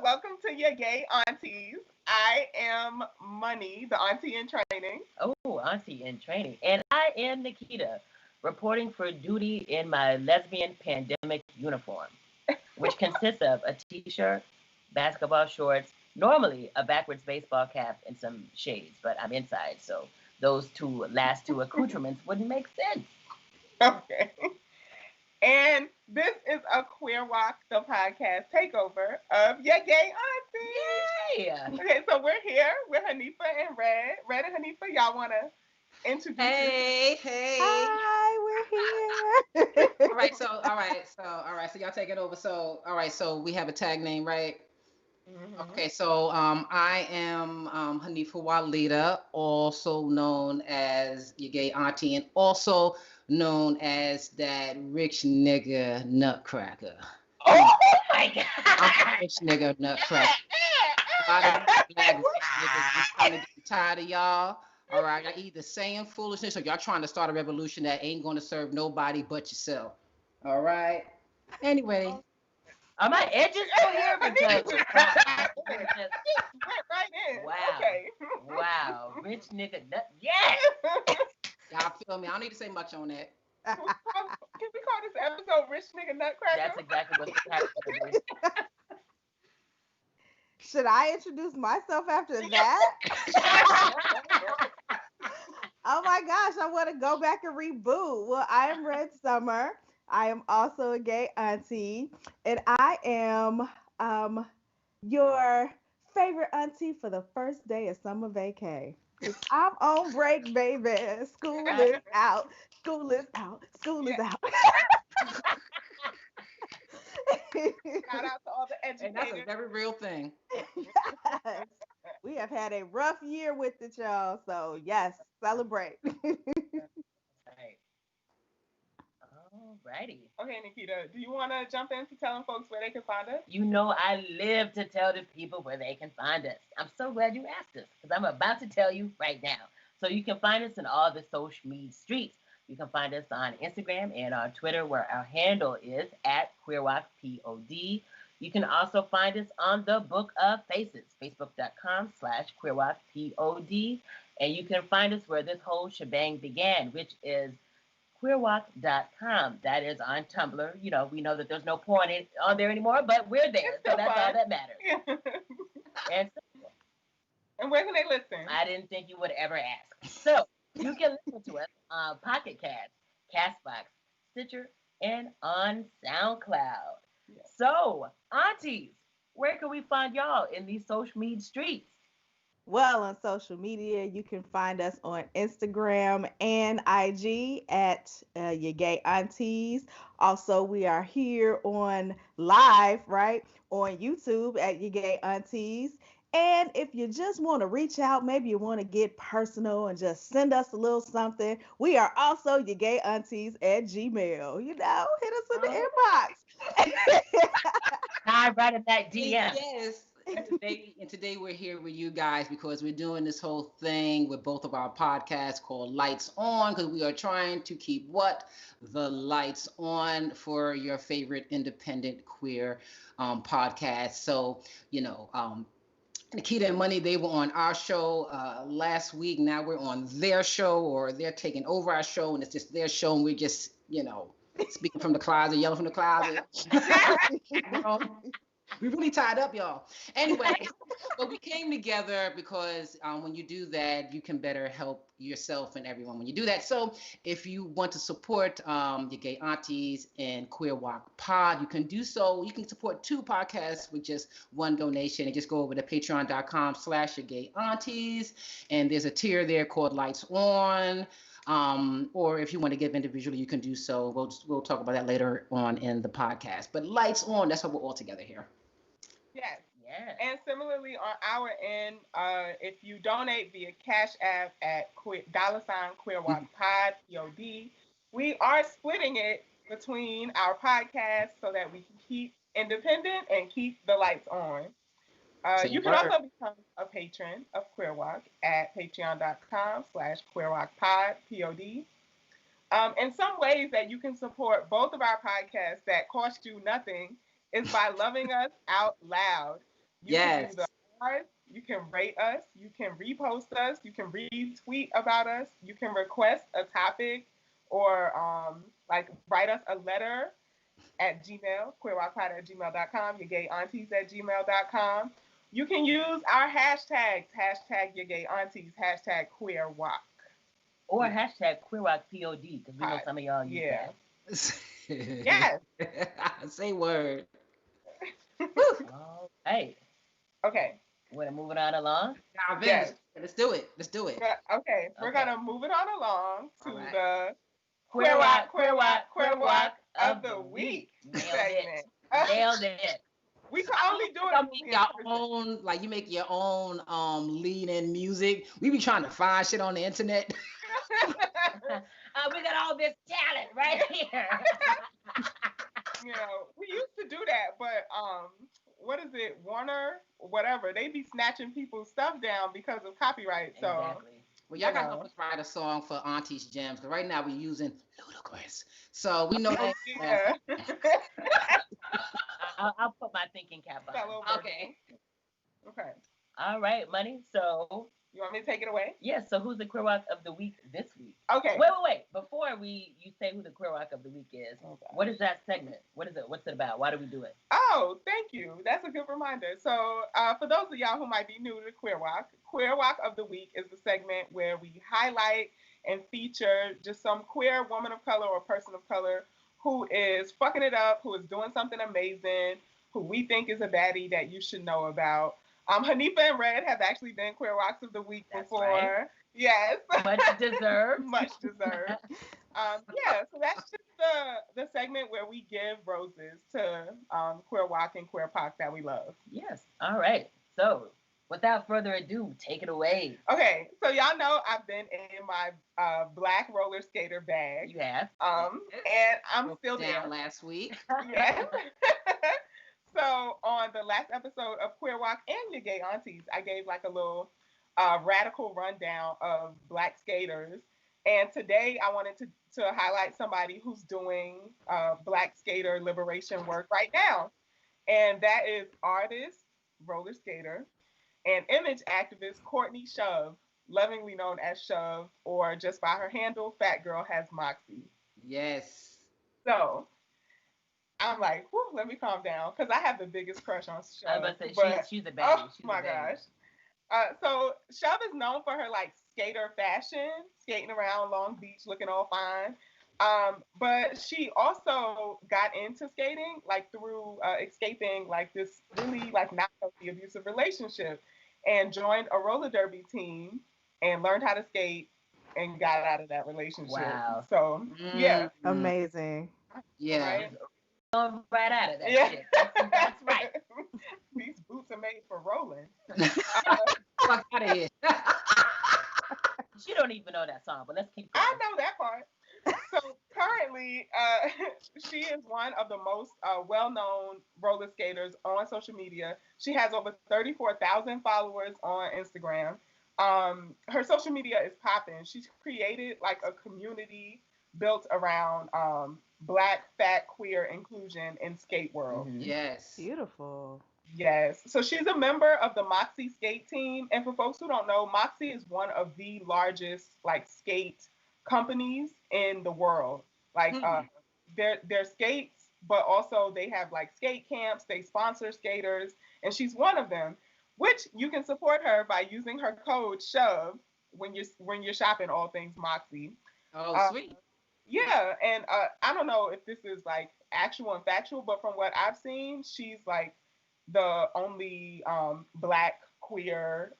Welcome to your Gay Aunties. I am Money, the auntie in training. Oh, Auntie in training. And I am Nikita, reporting for duty in my lesbian pandemic uniform, which consists of a t-shirt, basketball shorts, normally a backwards baseball cap, and some shades, but I'm inside, so those last two accoutrements wouldn't make sense. Okay. And this is a Queer Walk, the podcast takeover of your Gay Aunties. Yay! Okay, so we're here with Hanifa and Red. Red and Hanifa, y'all want to introduce Hey. Hi, we're here. So y'all take it over. So we have a tag name, right? Mm-hmm. Okay, so I am Hanifa Walida, also known as your gay auntie, and also known as that rich nigga nutcracker. Oh my God! I'm a rich nigga nutcracker. A lot of these black rich niggas, I'm kind of getting tired of y'all. All right, I either saying foolishness or y'all trying to start a revolution that ain't going to serve nobody but yourself. All right. Anyway, Are my edges still here? Because Went right in. wow, Okay. wow, rich nigga nut. Yes. y'all feel me? I don't need to say much on that. Can we call this episode Rich Nigga Nutcracker? That's exactly what's happening. Should I introduce myself after that? Oh my gosh, I want to go back and reboot. Well, I am Red Summer. I am also a gay auntie, and I am your favorite auntie for the first day of summer vacay. 'Cause I'm on break, baby. School is out. School is out. School is out. Shout out to all the And that's a educators. very real thing. Yes. We have had a rough year with it, y'all. So yes, celebrate. Right. Alrighty. Okay, Nikita, do you want to jump into telling folks where they can find us? You know I live to tell the people where they can find us. I'm so glad you asked us because I'm about to tell you right now. So you can find us in all the social media streets. You can find us on Instagram and on Twitter where our handle is at QueerWalkPod. You can also find us on the Book of Faces, facebook.com/QueerWalkPod. And you can find us where this whole shebang began, which is queerwalk.com. That is on Tumblr. You know, we know that there's no porn on there anymore, but we're there. It's So still that's fun. all that matters. And so, And where can they listen? I didn't think you would ever ask. So you can listen to us on Pocket Cast, Castbox, Stitcher, and on SoundCloud. Yes. So, aunties, where can we find y'all in these social media streets? Well, on social media, you can find us on Instagram and IG at your gay aunties. Also, we are here on live, right, on YouTube at your gay aunties. And if you just want to reach out, maybe you want to get personal and just send us a little something, we are also your gay aunties at Gmail. Hit us in the inbox. Dive right in that DM. Yes. And today we're here with you guys because we're doing this whole thing with both of our podcasts called Lights On, because we are trying to keep the lights on for your favorite independent queer podcast. So, Nikita and Money, they were on our show last week. Now we're on their show, or they're taking over our show, and it's just their show, and we're just, speaking from the closet, yelling from the closet. We really tied up, y'all. Anyway, but we came together because when you do that, you can better help yourself and everyone when you do that. So if you want to support your gay aunties and Queer Walk Pod, you can do so. You can support two podcasts with just one donation, and just go over to patreon.com/your gay aunties. And there's a tier there called Lights On. Or if you want to give individually, you can do so. We'll talk about that later on in the podcast. But Lights On, that's why we're all together here. Yes. Yeah. And similarly, on our end, if you donate via Cash App at $Queer Walk Pod, POD, we are splitting it between our podcasts so that we can keep independent and keep the lights on. You can also become a patron of Queer Walk at patreon.com/QueerWalkPod, POD. In some ways that you can support both of our podcasts that cost you nothing is by loving us out loud. You can do the Yes. art, you can rate us, you can repost us, you can retweet about us, you can request a topic or like write us a letter at Gmail, queerwalkpod at gmail.com, your gay aunties at gmail.com. You can use our hashtags, hashtag your gay aunties, hashtag queerwalk. Or hashtag QueerWalkPod, because we know Pod. some of y'all use Yeah. that. Yes. Say word. All right. Okay. We're moving on along. Now, Vin, Yes. let's do it. Let's do it. Okay. We're Okay. gonna move it on along to All right. the Queer of the week Nailed segment. it. Nailed it. We can only do it Y'all when make we in your person. own, like you make your own lead in music. We be trying to find shit on the internet. We got all this talent right here. You know, we used to do that, but what is it, Warner, whatever? They be snatching people's stuff down because of copyright. So Exactly. Well, y'all You gotta know. help us write a song for Auntie's Gems, because right now we're using Ludacris. So we know that. yeah. I'll put my thinking cap on. Fellow Okay. Okay. All right, Money. So, You want me to take it away? yes, so who's the Queer Walk of the Week this week? Okay. Wait. Before you say who the Queer Walk of the Week is, Okay. what is that segment? What is it? What's it about? Why do we do it? Oh, thank you. That's a good reminder. So, for those of y'all who might be new to Queer Walk of the Week is the segment where we highlight and feature just some queer woman of color or person of color who is fucking it up, who is doing something amazing, who we think is a baddie that you should know about. Hanifa and Red have actually been Queer Walks of the Week That's before. right. Yes. Much deserved. Much deserved. Yeah, so that's just the segment where we give roses to Queer Walk and Queer Pac that we love. Yes. All right. So, without further ado, take it away. Okay, so y'all know I've been in my black roller skater bag. You have. And I'm Broke still it down there. last week. Yes. So on the last episode of Queer Walk and Your Gay Aunties, I gave like a little radical rundown of black skaters. And today I wanted to highlight somebody who's doing black skater liberation work right now. And that is artist, roller skater, and image activist Courtney Shove, lovingly known as Shove, or just by her handle, Fat Girl Has Moxie. Yes. So I'm like, whew, let me calm down, because I have the biggest crush on I was Shove. about to say, but, she's a baddie. oh She's my a baddie. gosh. So Shove is known for her like skater fashion, skating around Long Beach looking all fine. But she also got into skating like through escaping like this really like not healthy abusive relationship, and joined a roller derby team and learned how to skate and got out of that relationship. Wow. So yeah, Amazing. Yeah. right? Going right out of that Yeah. shit. That's right. These boots are made for rolling. Fuck out of here. She don't even know that song, but let's keep going. I know that part. So currently, she is one of the most well-known roller skaters on social media. She has over 34,000 followers on Instagram. Her social media is popping. She's created like a community built around Black, fat, queer inclusion in skate world. Mhm. Yes. Beautiful. Yes. So she's a member of the Moxie skate team. And for folks who don't know, Moxie is one of the largest like skate companies in the world. Like they're skates, but also they have like skate camps, they sponsor skaters, and she's one of them, which you can support her by using her code SHOVE when you're shopping all things Moxie. Oh, sweet. Yeah, and I don't know if this is like actual and factual, but from what I've seen, she's like the only black queer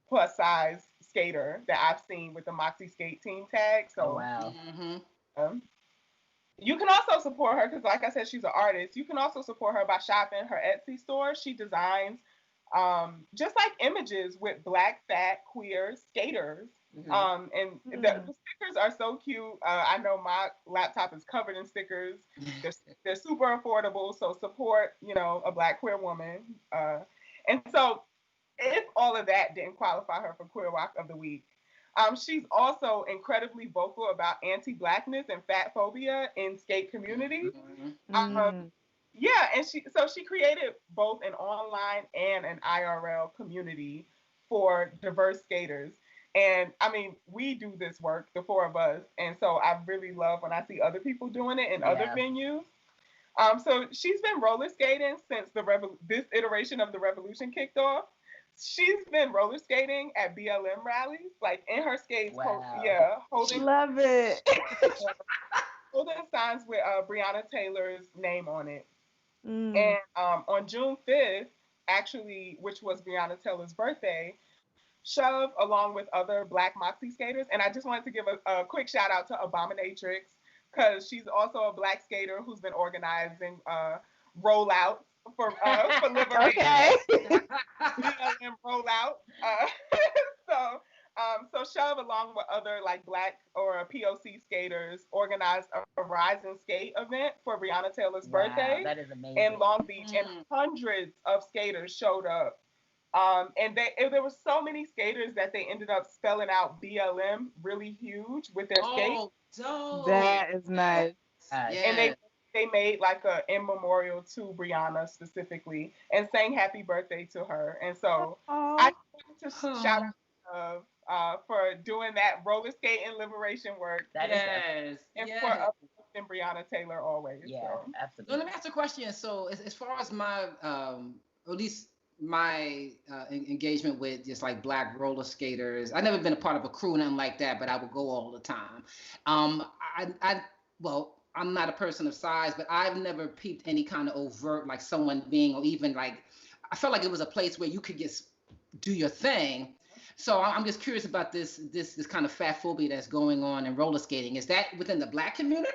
plus size skater that I've seen with the Moxie skate team tag. So Oh, wow. you can also support her because, like I said, she's an artist. You can also support her by shopping her Etsy store. She designs just like images with black, fat, queer skaters. And the stickers are so cute. I know my laptop is covered in stickers. They're super affordable. So support, a black queer woman. And so if all of that didn't qualify her for Queer Walk of the Week, she's also incredibly vocal about anti-blackness and fat phobia in skate communities. Yeah, and she created both an online and an IRL community for diverse skaters. And I mean, we do this work, the four of us, and so I really love when I see other people doing it in other Yeah. venues. So she's been roller skating since this iteration of the revolution kicked off. She's been roller skating at BLM rallies, like in her skates, Wow. holding Love it. holding signs with Breonna Taylor's name on it. Mm. And on June 5th, actually, which was Breonna Taylor's birthday, Shove, along with other Black Moxie skaters, and I just wanted to give a quick shout out to Abominatrix, because she's also a Black skater who's been organizing rollouts for liberation. Okay. BLM rollout. So so Shove, along with other like Black or POC skaters, organized a Rise and Skate event for Breonna Taylor's birthday That is amazing. in Long Beach, and hundreds of skaters showed up. And there were so many skaters that they ended up spelling out BLM really huge with their skates. Dope. That is nice. And they made like a in memorial to Brianna specifically and sang happy birthday to her. And so I wanted to shout out for doing that roller skating liberation work. That Yes. And for uplifting Breonna Taylor always. Yeah, So. absolutely. So let me ask a question. So as far as my, or at least my engagement with just like Black roller skaters, I've never been a part of a crew, nothing like that, but I would go all the time. Well, I'm not a person of size, but I've never peeped any kind of overt, like someone being, or even like, I felt like it was a place where you could just do your thing. So I'm just curious about this kind of fat phobia that's going on in roller skating. Is that within the Black community?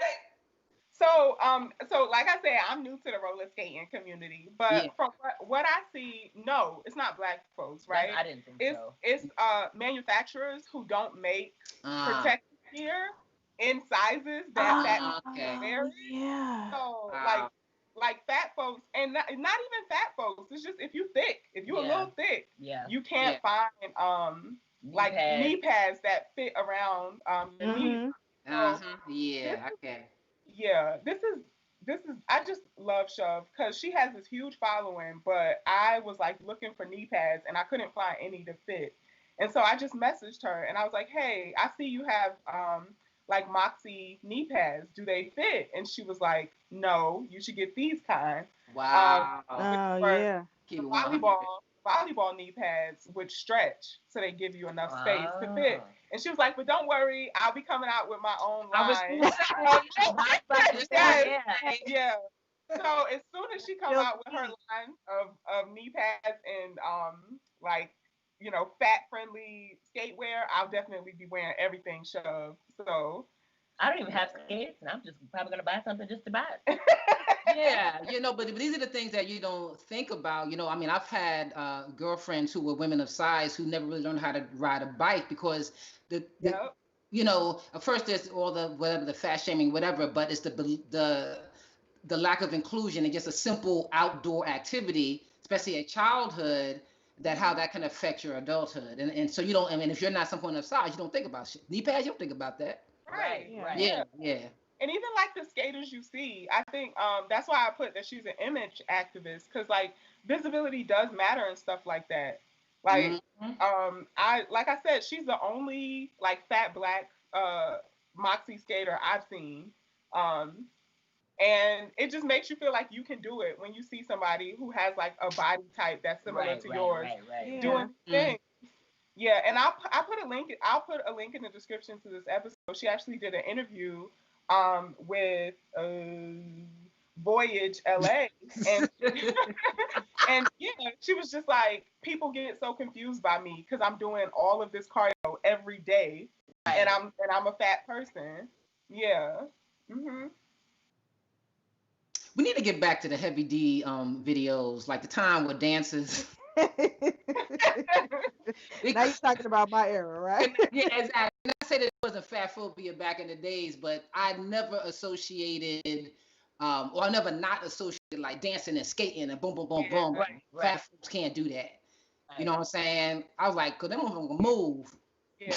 So like I said, I'm new to the roller skating community, but from what I see, no, it's not Black folks, right? I didn't think so. It's manufacturers who don't make protective gear in sizes that vary. Yeah. So like fat folks, and not even fat folks. It's just if you're a little thick, you can't find knee pads that fit around the knees. Yeah, this is I just love Shove because she has this huge following, but I was like looking for knee pads and I couldn't find any to fit. And so I just messaged her and I was like, "Hey, I see you have like Moxie knee pads. Do they fit?" And she was like, "No, you should get these kind." Wow. Volleyball knee pads which stretch so they give you enough space to fit. And she was like, "But don't worry, I'll be coming out with my own line." Yeah. So as soon as she comes out with her line of knee pads and fat friendly skatewear, I'll definitely be wearing everything Shove. So I don't even have skates, and I'm just probably gonna buy something just to buy it. But these are the things that you don't think about. I mean, I've had girlfriends who were women of size who never really learned how to ride a bike because at first there's all the fat shaming, whatever, but it's the lack of inclusion and just a simple outdoor activity, especially at childhood, how that can affect your adulthood. And so you don't, if you're not someone of size, you don't think about shit. Knee pads, you don't think about that. Right. Yeah. And even like the skaters you see, I think that's why I put that she's an image activist, because like visibility does matter and stuff like that. Like I said, she's the only like fat Black Moxie skater I've seen. And it just makes you feel like you can do it when you see somebody who has like a body type that's similar to yours doing things. Yeah, and I'll put a link in the description to this episode. She actually did an interview with Voyage LA, and and she was just like, people get so confused by me because I'm doing all of this cardio every day, and I'm a fat person. Yeah. We need to get back to the Heavy D videos, like the time with dances. Now you're talking about my era, right? Yeah, exactly. And I say that it wasn't fat phobia back in the days, but I never associated, or I never not associated like dancing and skating and boom, boom, boom, boom. Right. Fat folks can't do that. Right. You know what I'm saying? I was like, cause them gonna move. Yeah.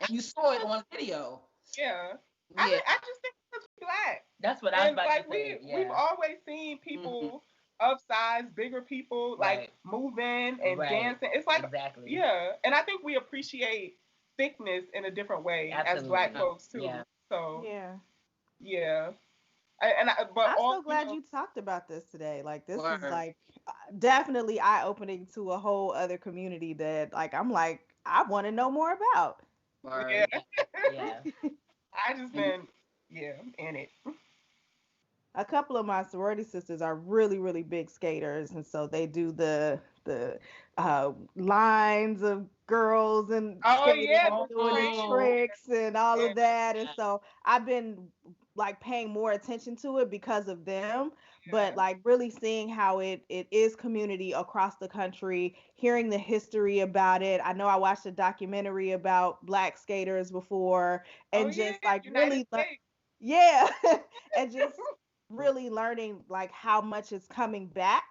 And you saw it on video. Yeah. I just think it's Black. That's what I was And about to like say. we've Yeah. always seen people of size, bigger people like Right. moving and Right. dancing. It's like Exactly. yeah, and I think we appreciate thickness in a different way as Black Absolutely. folks too. Yeah. So Yeah. yeah, but I'm all so glad you talked about this today. Like this is Word. like definitely eye opening to a whole other community that like I'm like I want to know more about. yeah, Word. Yeah. Yeah. I just And been yeah in it. A couple of my sorority sisters are really really big skaters, and so they do the lines of girls and Oh skating yeah, and the doing the train. oh, tricks and all Yeah, of that, and Yeah. so I've been like paying more attention to it because of them, but yeah. like really seeing how it is community across the country, hearing the history about it. I know I watched a documentary about black skaters before, Oh and yeah, just like United really States. yeah, and just really learning like how much is coming back.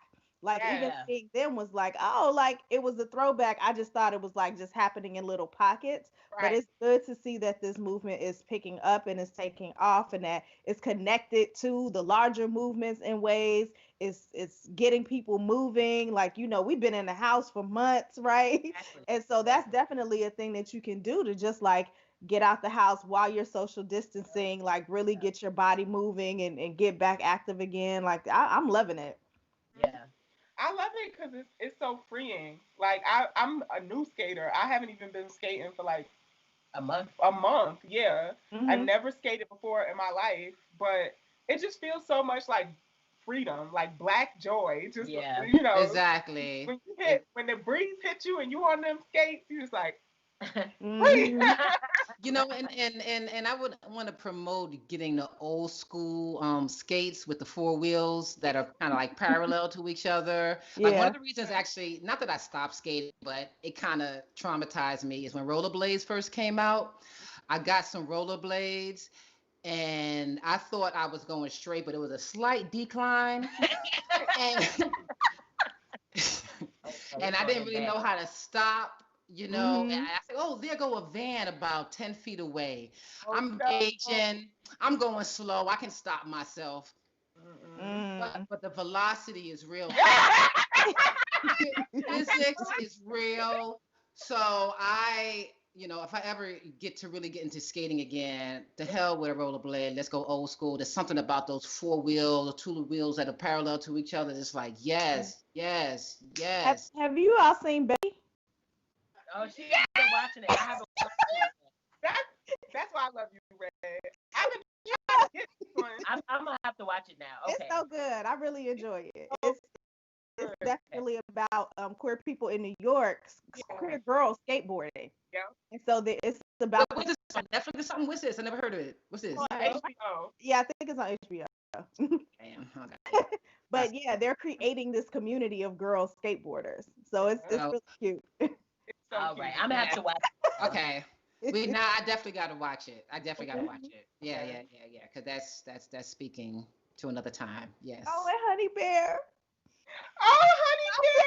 Like Yes, even Yeah. seeing them was like, oh, like it was a throwback. I just thought it was like just happening in little pockets. But right. it's good to see that this movement is picking up and is taking off and that it's connected to the larger movements in ways. It's getting people moving. Like, we've been in the house for months, right? Exactly. And so that's Exactly. definitely a thing that you can do to just like get out the house while you're social distancing, like really Yeah. get your body moving and get back active again. Like I'm loving it. Yeah. I love it because it's so freeing. Like I'm a new skater. I haven't even been skating for like A month. a month. Yeah, I've Hmm. never skated before in my life, but it just feels so much like freedom, like black joy. Just Yeah. exactly. when the breeze hits you and you on them skates, you just like free. Hmm. And I would want to promote getting the old school skates with the four wheels that are kind of like parallel to each other. Like one Yeah. of the reasons actually, not that I stopped skating, but it kind of traumatized me is when rollerblades first came out. I got some rollerblades and I thought I was going straight, but it was a slight decline. And Okay, and I going didn't really know bad. how to stop, And Hmm. I said, oh, there go a van about 10 feet away. Oh I'm no. gauging, I'm going slow. I can stop myself. Mm-mm. Mm. But the velocity is real. Physics is real. So if I ever get to really get into skating again, to hell with a rollerblade. Let's go old school. There's something about those four wheels or two wheels that are parallel to each other. It's like, yes, yes, Have yes. Have you all seen Betty? Oh, she's been watching it. I haven't watched it yet. That's why I love you, Red. I've been trying to get this one. I'm gonna have to watch it now. It's Okay. so good. I really enjoy it. So It's good. Okay. definitely about queer people in New York, Yeah. queer girls skateboarding, Yeah. and so it's about Wait, this on Netflix or something? What's this? I never heard of it. What's this? On HBO. yeah, I think it's on HBO. Damn. But yeah, they're creating this community of girl skateboarders. So it's Oh, really cute. It's so All cute. right. I'm gonna have to watch it now. okay. I definitely got to watch it. I definitely got to watch it. Yeah, Yeah. yeah, yeah, yeah. Because that's speaking to another time. Yes. Oh, and Honey Bear. Oh, honey bear.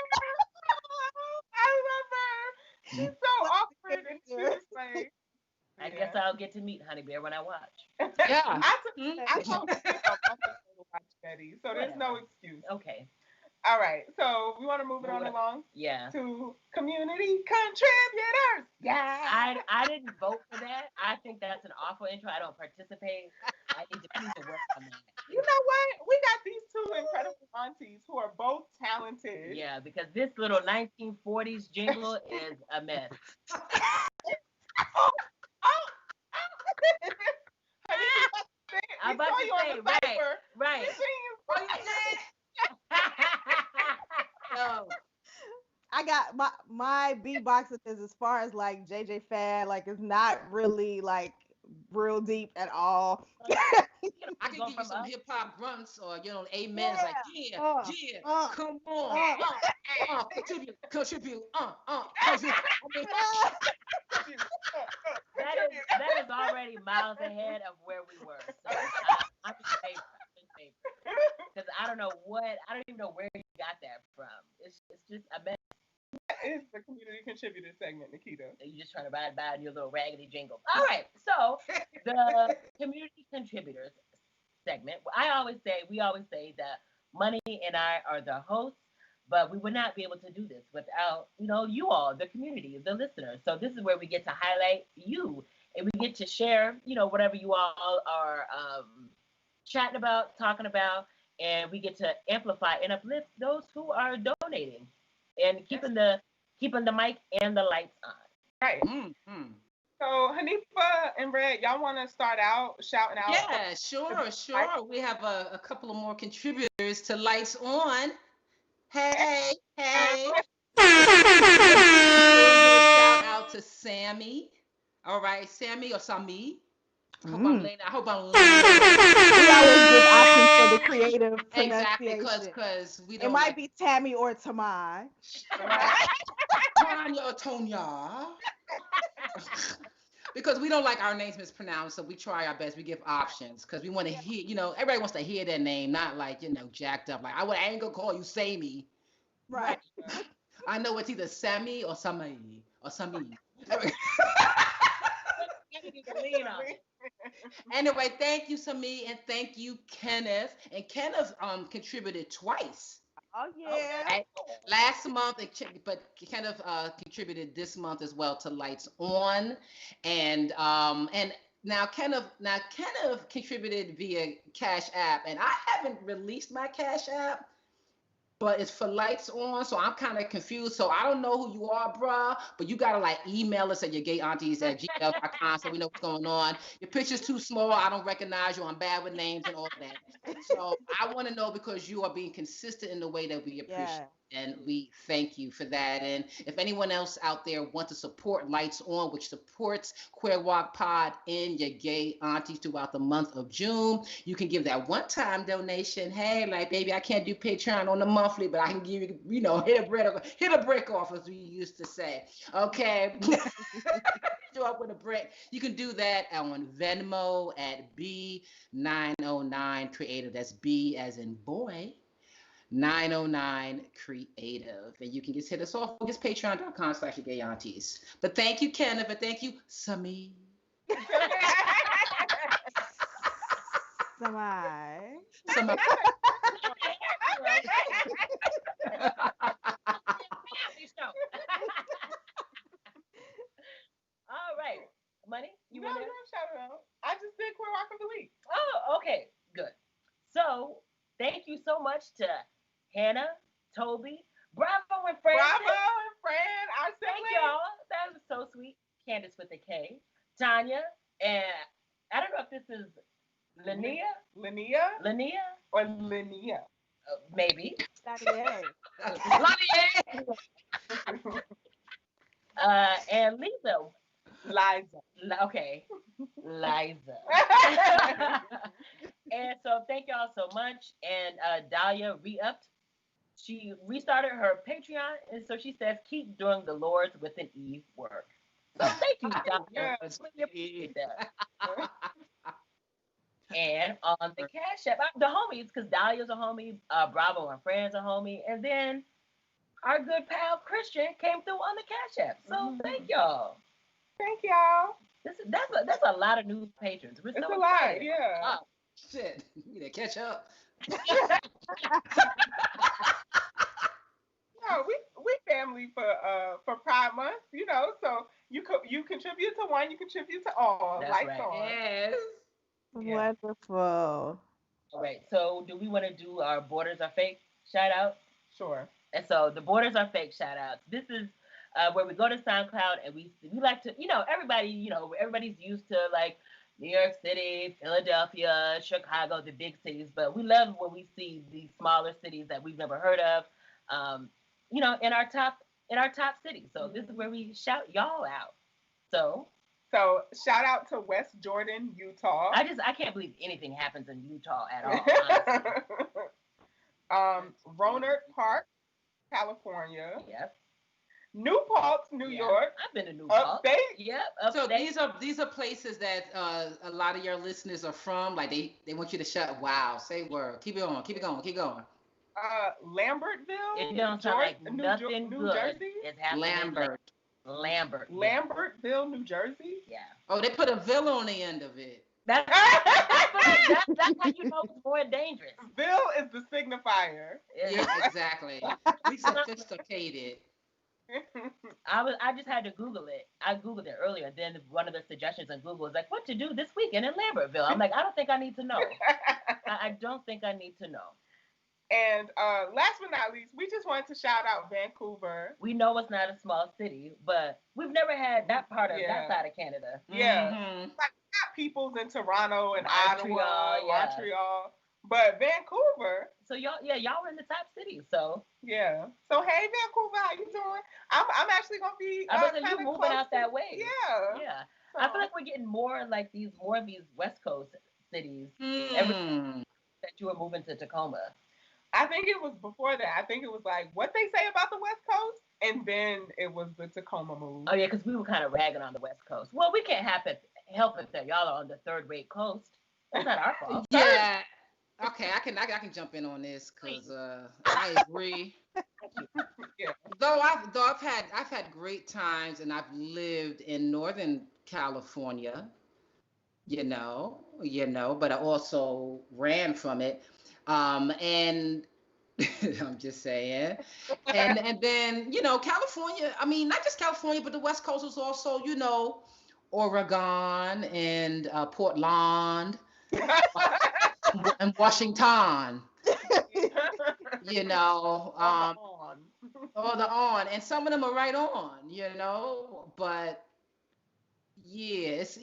I love her. She's so Love the awkward and character. cute. Like, I guess yeah. I'll get to meet Honey Bear when I watch. Yeah. I told you a month ago to watch Betty, so there's no Whatever. excuse. Okay. All right, so we want to move it on Move it. along Yeah. to community contributors. Yeah. I didn't vote for that. I think that's an awful intro. I don't participate. I need to work on that. You know what? We got these two incredible aunties who are both talented. Yeah, because this little 1940s jingle is a mess. Oh, oh, oh. Honey, I'm we about saw to you on say, the right, Cypher. right. We seen you. Oh, you did? No. I got my beatboxing is as far as like JJ Fad, like it's not really like real deep at all. I can Go give you from some up. hip hop grunts or amens like Yeah. yeah, Uh, yeah, uh, come on, uh. contribute, contribute, contribute. I mean, That is already miles ahead of where we were. So I'm in favor. I'm in favor. Because I don't even know where you got that from. It's just a mess. It's the community contributor segment, Nikita. You just trying to ride in your little raggedy jingle. All right. So the community contributors. segment. We always say that Money and I are the hosts, but we would not be able to do this without, you all, the community, the listeners. So this is where we get to highlight you, and we get to share, whatever you all are chatting about, talking about, and we get to amplify and uplift those who are donating and keeping the mic and the lights on. Right. Mm-hmm. So Hanifa and Red, y'all want to start out shouting out? Yeah, sure. We have a couple of more contributors to Lights On. Hey. Shout out to Sammy. All right, Sammy or Sami. I hope I'm laying. We always give options for the creative Exactly, pronunciation. because we It don't might be Tammy or Tamai. Tanya or Tonya. Because we don't like our names mispronounced, so we try our best. We give options because we want to hear, everybody wants to hear their name, not like, jacked up. Like, I ain't gonna call you Sammy. Right. I know it's either Sammy or Sami or Sami. Anyway, thank you, Sami, and thank you, Kenneth. And Kenneth contributed twice. Oh yeah. Okay. Last month, but Kenneth contributed this month as well to Lights On, and now Kenneth contributed via Cash App, and I haven't released my Cash App, but it's for Lights On, so I'm kind of confused. So I don't know who you are, bruh, but you gotta like email us at yourgayaunties@gmail.com so we know what's going on. Your picture's too small. I don't recognize you. I'm bad with names and all that. So I want to know because you are being consistent in the way that we appreciate. And we thank you for that. And if anyone else out there wants to support Lights On, which supports Queer Woc Pod and your gay aunties throughout the month of June, you can give that one-time donation. Hey, like, baby, I can't do Patreon on the monthly, but I can give you, hit a brick off, as we used to say. Okay. Show up with a brick. You can do that on Venmo at B909 Creative. That's B as in boy. 909 Creative. And you can just hit us off on just patreon.com/gay aunties. But thank you, Kenneth, and thank you, Sami. Samai. All right. Money? You want to shout it out? I just did Queer Rock of the Week. Oh, okay. Good. So, thank you so much to Hannah, Toby, Bravo and Fran. Our siblings. Thank y'all. That was so sweet. Candace with a K. Tanya, and I don't know if this is Linnea? Or Linnea? Maybe. And Liza. Okay. Liza. And so thank y'all so much. And Dahlia re-upped. She restarted her Patreon, and so she says, keep doing the Lord's with an E work. So thank you, Dahlia. Really appreciate that. And on the Cash App, the homies, because Dahlia's a homie, Bravo and Friends a homie, and then our good pal Christian came through on the Cash App. So thank y'all. Thank y'all. That's a lot of new patrons. We're it's so a lot, excited. yeah. Oh, shit. You need to catch up. No, we family for Pride Month, so you contribute to one, you contribute to all. That's Lights right. on. Yes. Wonderful. All right. So do we want to do our Borders Are Fake shout out? Sure. And so the Borders Are Fake shout outs. This is where we go to SoundCloud and we like to, everybody's used to like New York City, Philadelphia, Chicago, the big cities, but we love when we see these smaller cities that we've never heard of, in our top cities. So this is where we shout y'all out. So shout out to West Jordan, Utah. I can't believe anything happens in Utah at all. Rohnert Park, California. Yep. New Paltz, New York. I've been to New Paltz. Upstate. Yep. So Upstate. these are places that a lot of your listeners are from. Like they want you to shout. Wow, say word. Keep it going. Lambertville. It don't sound like nothing New good Jersey. is happening. Lambertville, New Jersey. Yeah. Oh, they put a ville on the end of it. That's that's how you know it's more dangerous. Bill is the signifier. Yeah, exactly. We sophisticated. I just had to Google it. I Googled it earlier. Then one of the suggestions on Google is like, what to do this weekend in Lambertville. I'm like, I don't think I need to know. I don't think I need to know. And last but not least, we just wanted to shout out Vancouver. We know it's not a small city, but we've never had that part of that side of Canada. Yeah. Mm-hmm. Like, we got peoples in Toronto and Montreal, Ottawa, yeah. Montreal. But Vancouver. So y'all were in the top cities. So yeah. So hey Vancouver, how you doing? I'm actually gonna be. I was you moving out that way. Yeah. Yeah. So. I feel like we're getting more of these West Coast cities. That you were moving to Tacoma. I think it was before that. I think it was like what they say about the West Coast, and then it was the Tacoma move. Oh yeah, because we were kind of ragging on the West Coast. Well, we can't help it that y'all are on the third-rate coast. That's not our fault. Yeah. Okay, I can jump in on this because I agree. Yeah. Though I've had great times and I've lived in Northern California, you know, but I also ran from it. And I'm just saying. And then, California, I mean, not just California, but the West Coast is also, Oregon and Portland and Washington. Or the on. And some of them are right on, but yeah, it's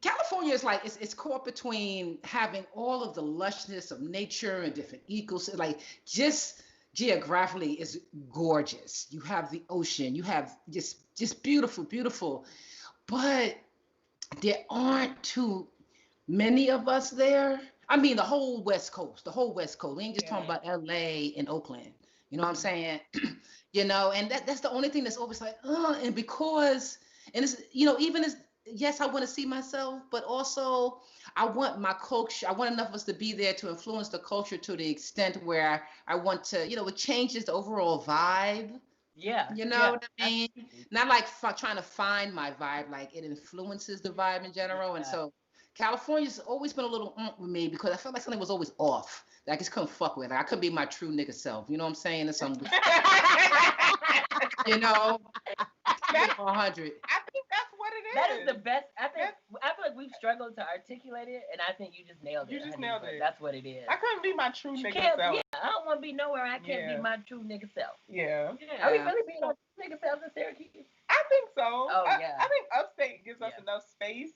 California is like it's caught between having all of the lushness of nature and different ecosystems. Like just geographically is gorgeous. You have the ocean. You have just beautiful, beautiful. But there aren't too many of us there. I mean, the whole West Coast. We ain't just talking about LA and Oakland. You know what I'm saying? And that's the only thing that's always like, and because, and it's, even as, yes, I want to see myself, but also I want my culture. I want enough of us to be there to influence the culture to the extent where I want to, it changes the overall vibe. Yeah. You know what I mean? Not like trying to find my vibe, like it influences the vibe in general. And so California's always been a little with me because I felt like something was always off that I just couldn't fuck with. Like I couldn't be my true nigga self. You know what I'm saying? It's some, 100. I think that's what it is. That is the best. I feel like we've struggled to articulate it, and I think you just nailed it. You just nailed it. That's what it is. I couldn't be my true nigga self. Yeah, I don't want to be nowhere I can't be my true nigga self. Yeah. Are we really being our true nigga selves in Syracuse? I think so. Oh, yeah. I think upstate gives us enough space.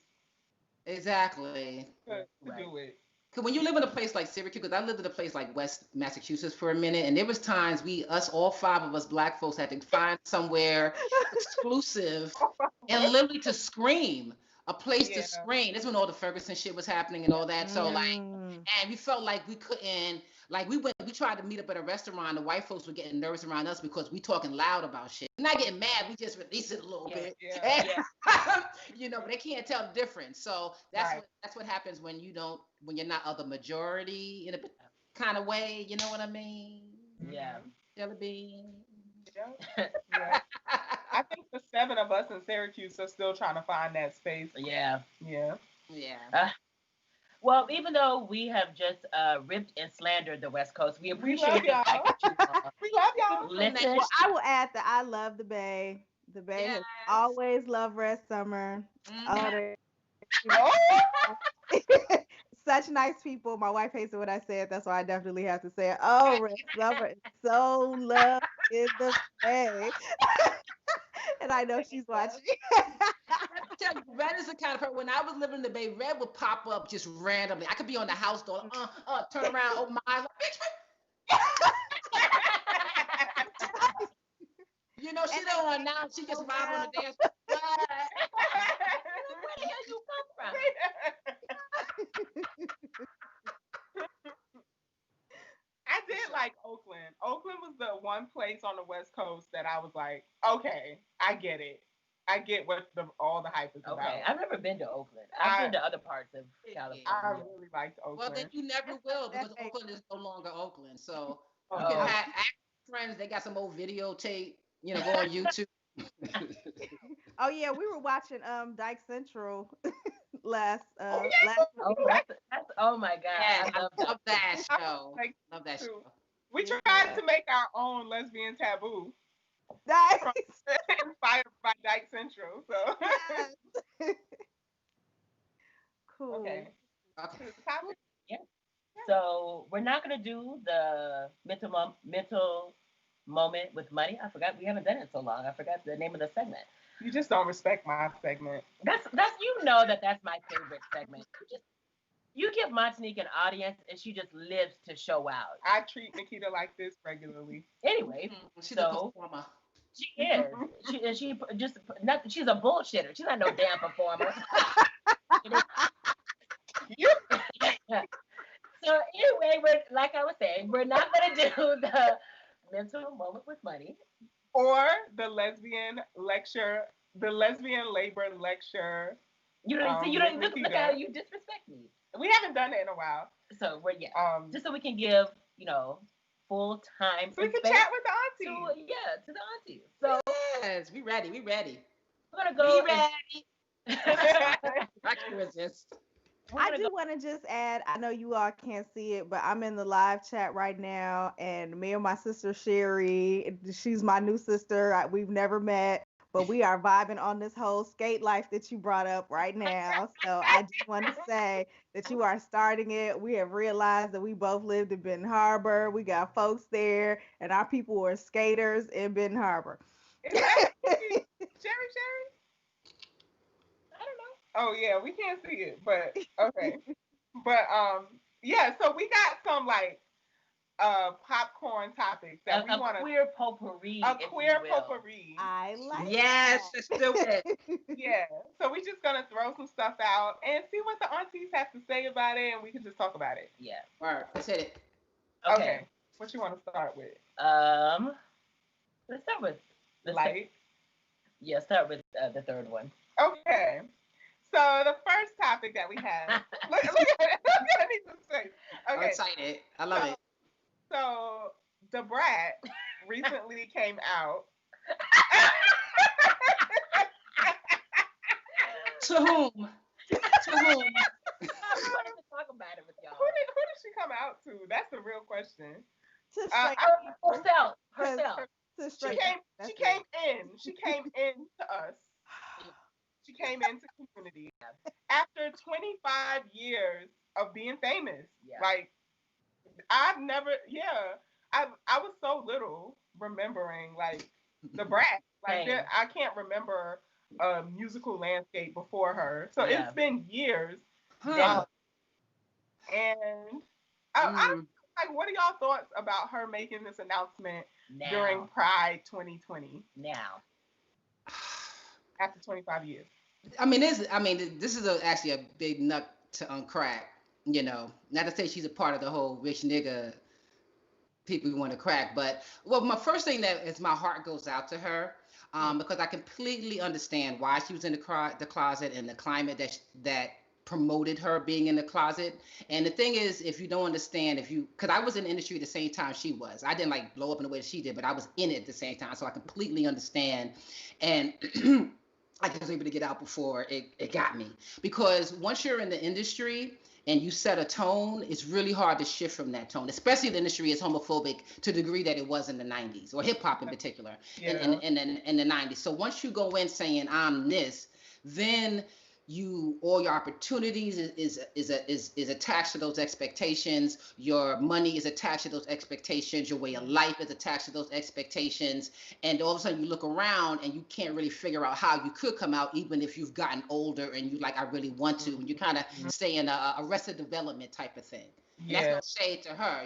Exactly. To do it. Because when you live in a place like Syracuse, because I lived in a place like West Massachusetts for a minute, and there was times all 5 of us black folks had to find somewhere exclusive and literally to scream, a place to scream. That's when all the Ferguson shit was happening and all that. So and we felt like we couldn't, like we tried to meet up at a restaurant. The white folks were getting nervous around us because we talking loud about shit. We're not getting mad. We just release it a little bit. Yeah. But they can't tell the difference. So that's what happens when you're not of the majority in a kind of way. You know what I mean? Yeah. Jelly bean. Yeah. I think the 7 of us in Syracuse are still trying to find that space. Yeah. Yeah. Well, even though we have just ripped and slandered the West Coast, we appreciate the fact that we love y'all. Listen, well, I will add that I love the Bay. The Bay has always loved Red Summer. Such nice people. My wife hates it when I say it. That's why I definitely have to say it. Oh, Red Summer is so loved in the Bay. And I know she's watching. Red is the kind of person, when I was living in the Bay, Red would pop up just randomly. I could be on the house door, turn around, open my eyes, like, bitch. She don't want now. She just vibe on the dance floor. Where the hell you come from? I did like Oakland. Oakland was the one place on the West Coast that I was like, okay, I get it. I get what all the hype is about. Okay, I've never been to Oakland. I've been to other parts of California. I really liked Oakland. Well, then you never will because Oakland is no longer Oakland. So you can have friends. They got some old videotape. Go on YouTube. Oh yeah, we were watching Dyke Central Oh last Oh, that's oh my God. Yes, I love I love that I show. like Love that too. show. We Yeah. tried to make our own lesbian taboo Nice. from inspired by Dyke Central. So Yes. Cool. okay, Okay. to the topic. Yeah. So we're not gonna do the mental moment with money. I forgot we haven't done it so long. I forgot the name of the segment. You just don't respect my segment. That's you know that's my favorite segment. You give Montanique an audience and she just lives to show out. I treat Nikita like this regularly. Anyway, She's a so performer. she is. She just not. She's a bullshitter. She's not no damn performer. You So anyway, we're like I was saying, we're not gonna do the mental moment with money. or the lesbian labor lecture. You don't see. You With don't look Nikita. how you disrespect me. We haven't done it in a while. So we're just so we can give full time So we and can space chat with the aunties. to the aunties. So Yes, we ready. We ready. we're gonna go. We ready. And, I can resist. we're I gonna do go. want to just add, I know you all can't see it, but I'm in the live chat right now, and me and my sister Sherry, she's my new sister. We've never met, but we are vibing on this whole skate life that you brought up right now. So I just want to say that you are starting it. We have realized that we both lived in Benton Harbor. We got folks there, and our people were skaters in Benton Harbor. Is that Sherry? I don't know. Oh yeah, we can't see it, but okay. But yeah, so we got some like popcorn topics that we want A to queer potpourri. a if you queer will. potpourri. I like Yes, let's do it. Yeah. So we just gonna throw some stuff out and see what the aunties have to say about it, and we can just talk about it. Yeah. All right, let's hit it. Okay. What you want to start with? Let's start with Light. Start with the third one. Okay. So the first topic that we have. Look at Anisha's face. I'm Okay. excited. I love it. So the brat recently came out. To whom? To whom? I wanted to talk about it with y'all. Who did she come out to? That's the real question. to Uh, straight, Herself. to She straight. came. That's She it. came in. She came in to us. She came into community after 25 years of being famous. Yeah. Like I've never. Yeah. I was so little remembering like the brat. Like Same. I can't remember a musical landscape before her. So Yeah. it's been years. Huh. And I Mm. don't like. What are y'all thoughts about her making this announcement Now. during Pride 2020 Now. after 25 years? This is actually a big nut to uncrack. You know, not to say she's a part of the whole rich nigga people we want to crack, but my first thing that is my heart goes out to her, because I completely understand why she was in the closet and the climate that promoted her being in the closet. And the thing is, if you don't understand, because I was in the industry at the same time she was, I didn't like blow up in the way that she did, but I was in it at the same time, so I completely understand. And I was able to get out before it got me, because once you're in the industry and you set a tone, it's really hard to shift from that tone, especially if the industry is homophobic to the degree that it was in the 90s, or hip hop in particular, in the 90s. So once you go in saying I'm this, then all your opportunities is attached to those expectations. Your money is attached to those expectations. Your way of life is attached to those expectations. And all of a sudden you look around and you can't really figure out how you could come out, even if you've gotten older and you like, I really want to. And you kind of stay in a arrested development type of thing. And that's no shade to her,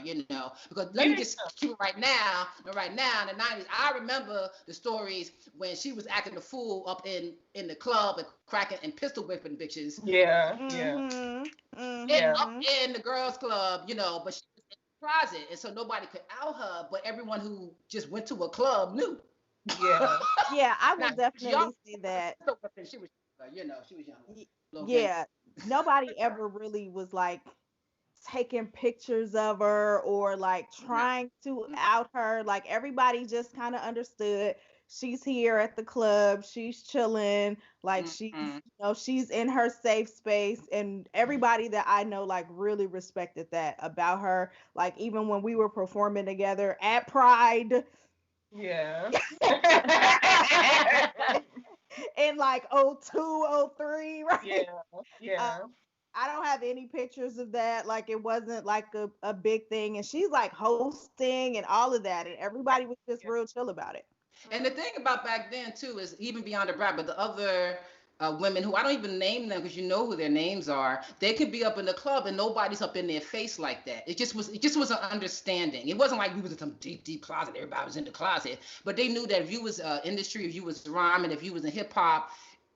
because let me just keep it right now. And right now in the 90s, I remember the stories when she was acting the fool up in the club and cracking and pistol whipping bitches. Up in the girls club, but she was in the closet. And so nobody could out her, but everyone who just went to a club knew. Yeah, I will Now, definitely young, say that. she was, she was young. Yeah, nobody ever really was like taking pictures of her or like trying to out her. Like everybody just kind of understood she's here at the club, she's chilling, like Mm-mm. she's in her safe space, and everybody that I know like really respected that about her. Like even when we were performing together at Pride Yeah. in like '02, '03, right? Yeah. Um, Yeah. I don't have any pictures of that. Like it wasn't like a big thing. And she's like hosting and all of that. And everybody was just Yeah. real chill about it. And the thing about back then too is even beyond the rap, but the other women who I don't even name them because you know who their names are. They could be up in the club and nobody's up in their face like that. It just was an understanding. It wasn't like we was in some deep closet. Everybody was in the closet, but they knew that if you was industry, if you was rhyming, if you was in hip hop,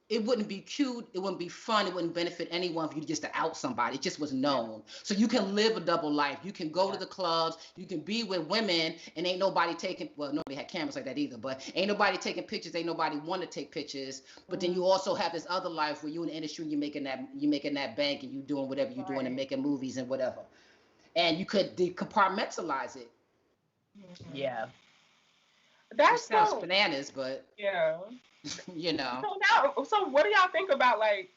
it wouldn't be cute, it wouldn't be fun, it wouldn't benefit anyone for you just to out somebody. It just was known. So you can live a double life. You can go to the clubs, you can be with women, and ain't nobody taking, well, nobody had cameras like that either, but ain't nobody taking pictures, ain't nobody want to take pictures. But then you also have this other life where you in the industry, you're making that bank and you doing whatever you're doing and Right. making movies and whatever. And you could compartmentalize it. Mhm. Yeah. Which That's sounds so. bananas, but Yeah. you know. So now, so what do y'all think about like?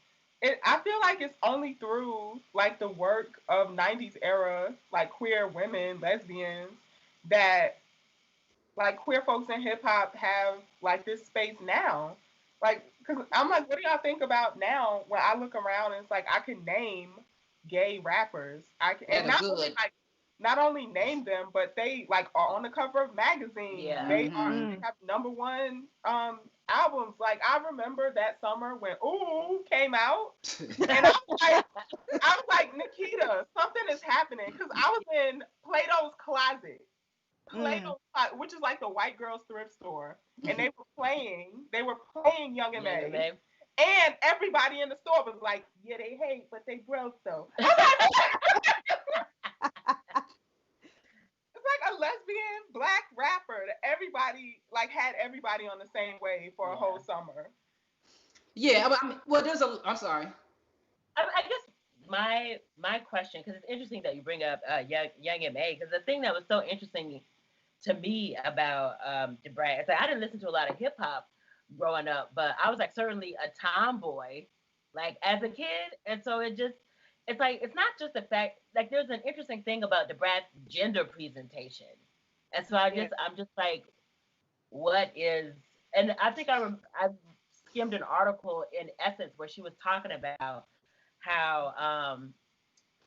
I feel like it's only through like the work of '90s era, like queer women, lesbians, that like queer folks in hip hop have like this space now. Like, cause I'm like, what do y'all think about now when I look around and it's like I can name gay rappers. And That are good. not only name them, but they like are on the cover of magazines. Yeah. Hmm. They have number one albums. Like I remember that summer when Ooh came out, and I was like, Nikita, something is happening because I was in Plato's Closet. Mm. Which is like the white girl's thrift store, and they were playing Young and Young and May, May. and everybody in the store was like, yeah, they hate, but they broke though. I'm like, it's like a lesbian black rapper that everybody like had everybody on the same wave for a Yeah. whole summer. Yeah, but I mean, well, I'm sorry. I guess my question, because it's interesting that you bring up Young M.A. Because the thing that was so interesting to me about DeBrat is that I didn't listen to a lot of hip hop growing up, but I was like certainly a tomboy, like as a kid, and so it's like it's not just the fact like there's an interesting thing about DeBrat's gender presentation, and so Yeah. I'm just like, what is, and I think I skimmed an article in Essence where she was talking about how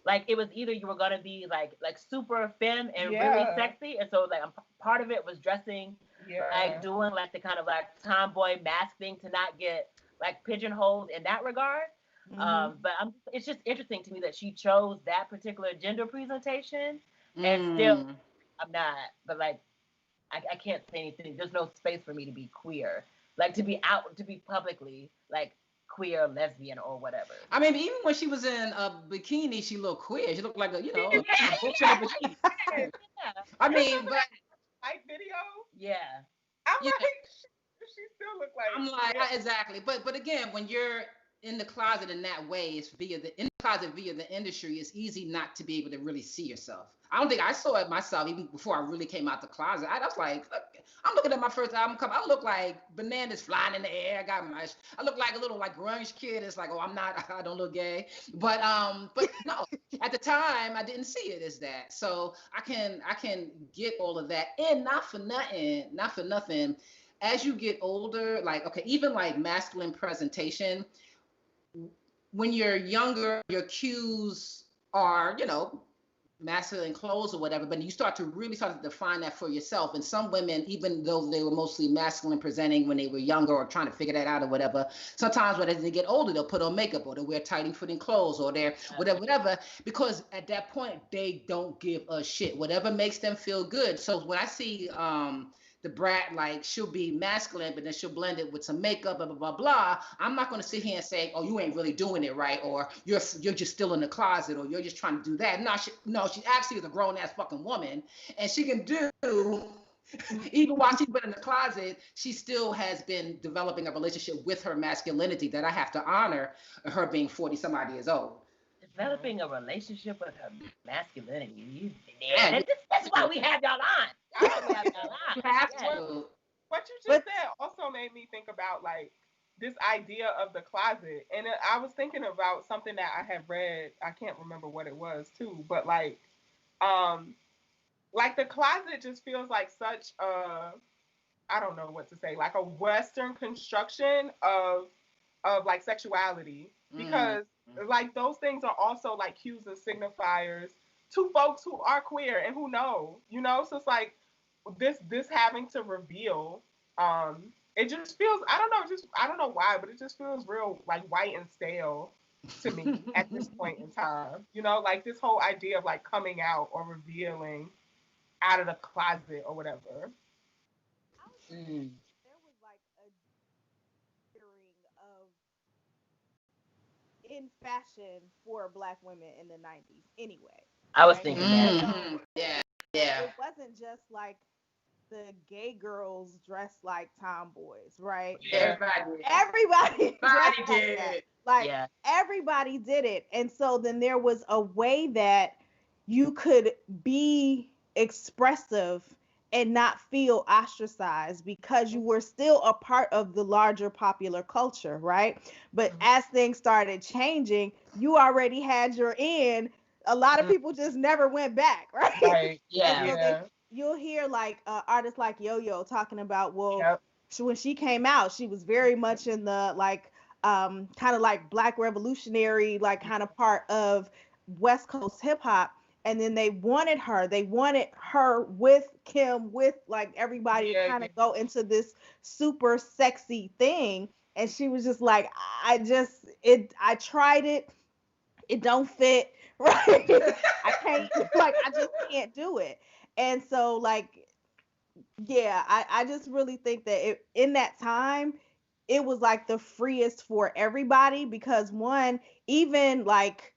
like it was either you were gonna be like super femme and really Yeah. sexy, and so like part of it was dressing like Yeah. doing like the kind of like tomboy mask thing to not get like pigeonholed in that regard. Hmm. But it's just interesting to me that she chose that particular gender presentation, and still Mm. I'm not, but like I can't say anything. There's no space for me to be queer, like to be out, to be publicly like queer, lesbian, or whatever. I mean, even when she was in a bikini, she looked queer. She looked like Yeah. a bitch in a bikini. Yeah. I You mean, remember but that light video? Yeah. I'm yeah, like, she still looked like, I'm like yeah. exactly. But again, when you're in the closet in that way, it's in the closet via the industry. It's easy not to be able to really see yourself. I don't think I saw it myself even before I really came out the closet. I was like, I'm looking at my first album cover. I look like bananas flying in the air. I look like a little like grunge kid. It's like, oh, I'm not. I don't look gay. But no. At the time, I didn't see it as that. So I can get all of that, and not for nothing. As you get older, like okay, even like masculine presentation, when you're younger, your cues are, masculine clothes or whatever, but you start to define that for yourself. And some women, even though they were mostly masculine presenting when they were younger or trying to figure that out or whatever, sometimes when they get older, they'll put on makeup or they'll wear tight fitting clothes or they're whatever, because at that point they don't give a shit. Whatever makes them feel good. So when I see the brat, like she'll be masculine, but then she'll blend it with some makeup, blah blah blah blah. I'm not going to sit here and say, "Oh, you ain't really doing it right," or "You're just still in the closet," or "You're just trying to do that." No, she actually is a grown ass fucking woman, and she can do. Even while she's been in the closet, she still has been developing a relationship with her masculinity that I have to honor. Her being 40 some odd years old. Developing a relationship with her masculinity. Yeah, That's why we have y'all on. That's why we have y'all you on. have Yes. to. What you just But said made me think about like this idea of the closet, and I was thinking about something that I had read. I can't remember what it was too, but um, like the closet just feels like such a, I don't know what to say, like a Western construction of like sexuality, because like those things are also like cues and signifiers to folks who are queer and who know, you know. So it's like this having to reveal, it just feels, I don't know, just I don't know why, but it just feels real like white and stale to me at this point in time. You know, like this whole idea of like coming out or revealing out of the closet or whatever. Mm. There was like a hearing of in fashion for black women in the 90s anyway, I was right? thinking that. Yeah, yeah. It wasn't just like the gay girls dressed like tomboys, right? Yeah. Everybody dressed Everybody like that. did. Like Yeah. everybody did it. And so then there was a way that you could be expressive and not feel ostracized because you were still a part of the larger popular culture, right? But as things started changing, you already had your in. A lot of people just never went back, right? Right. Yeah. And so Yeah. you'll hear like artists like Yo-Yo talking about, well, Yep. when she came out, she was very much in the like kind of like black revolutionary like kind of part of West Coast hip hop. And then they wanted her with Kim, with like everybody to Yeah. kind Yeah. of go into this super sexy thing. And she was just like, I tried it, it don't fit, right? I can't, like, I just can't do it. And so like, yeah, I just really think that in that time it was like the freest for everybody, because one, even like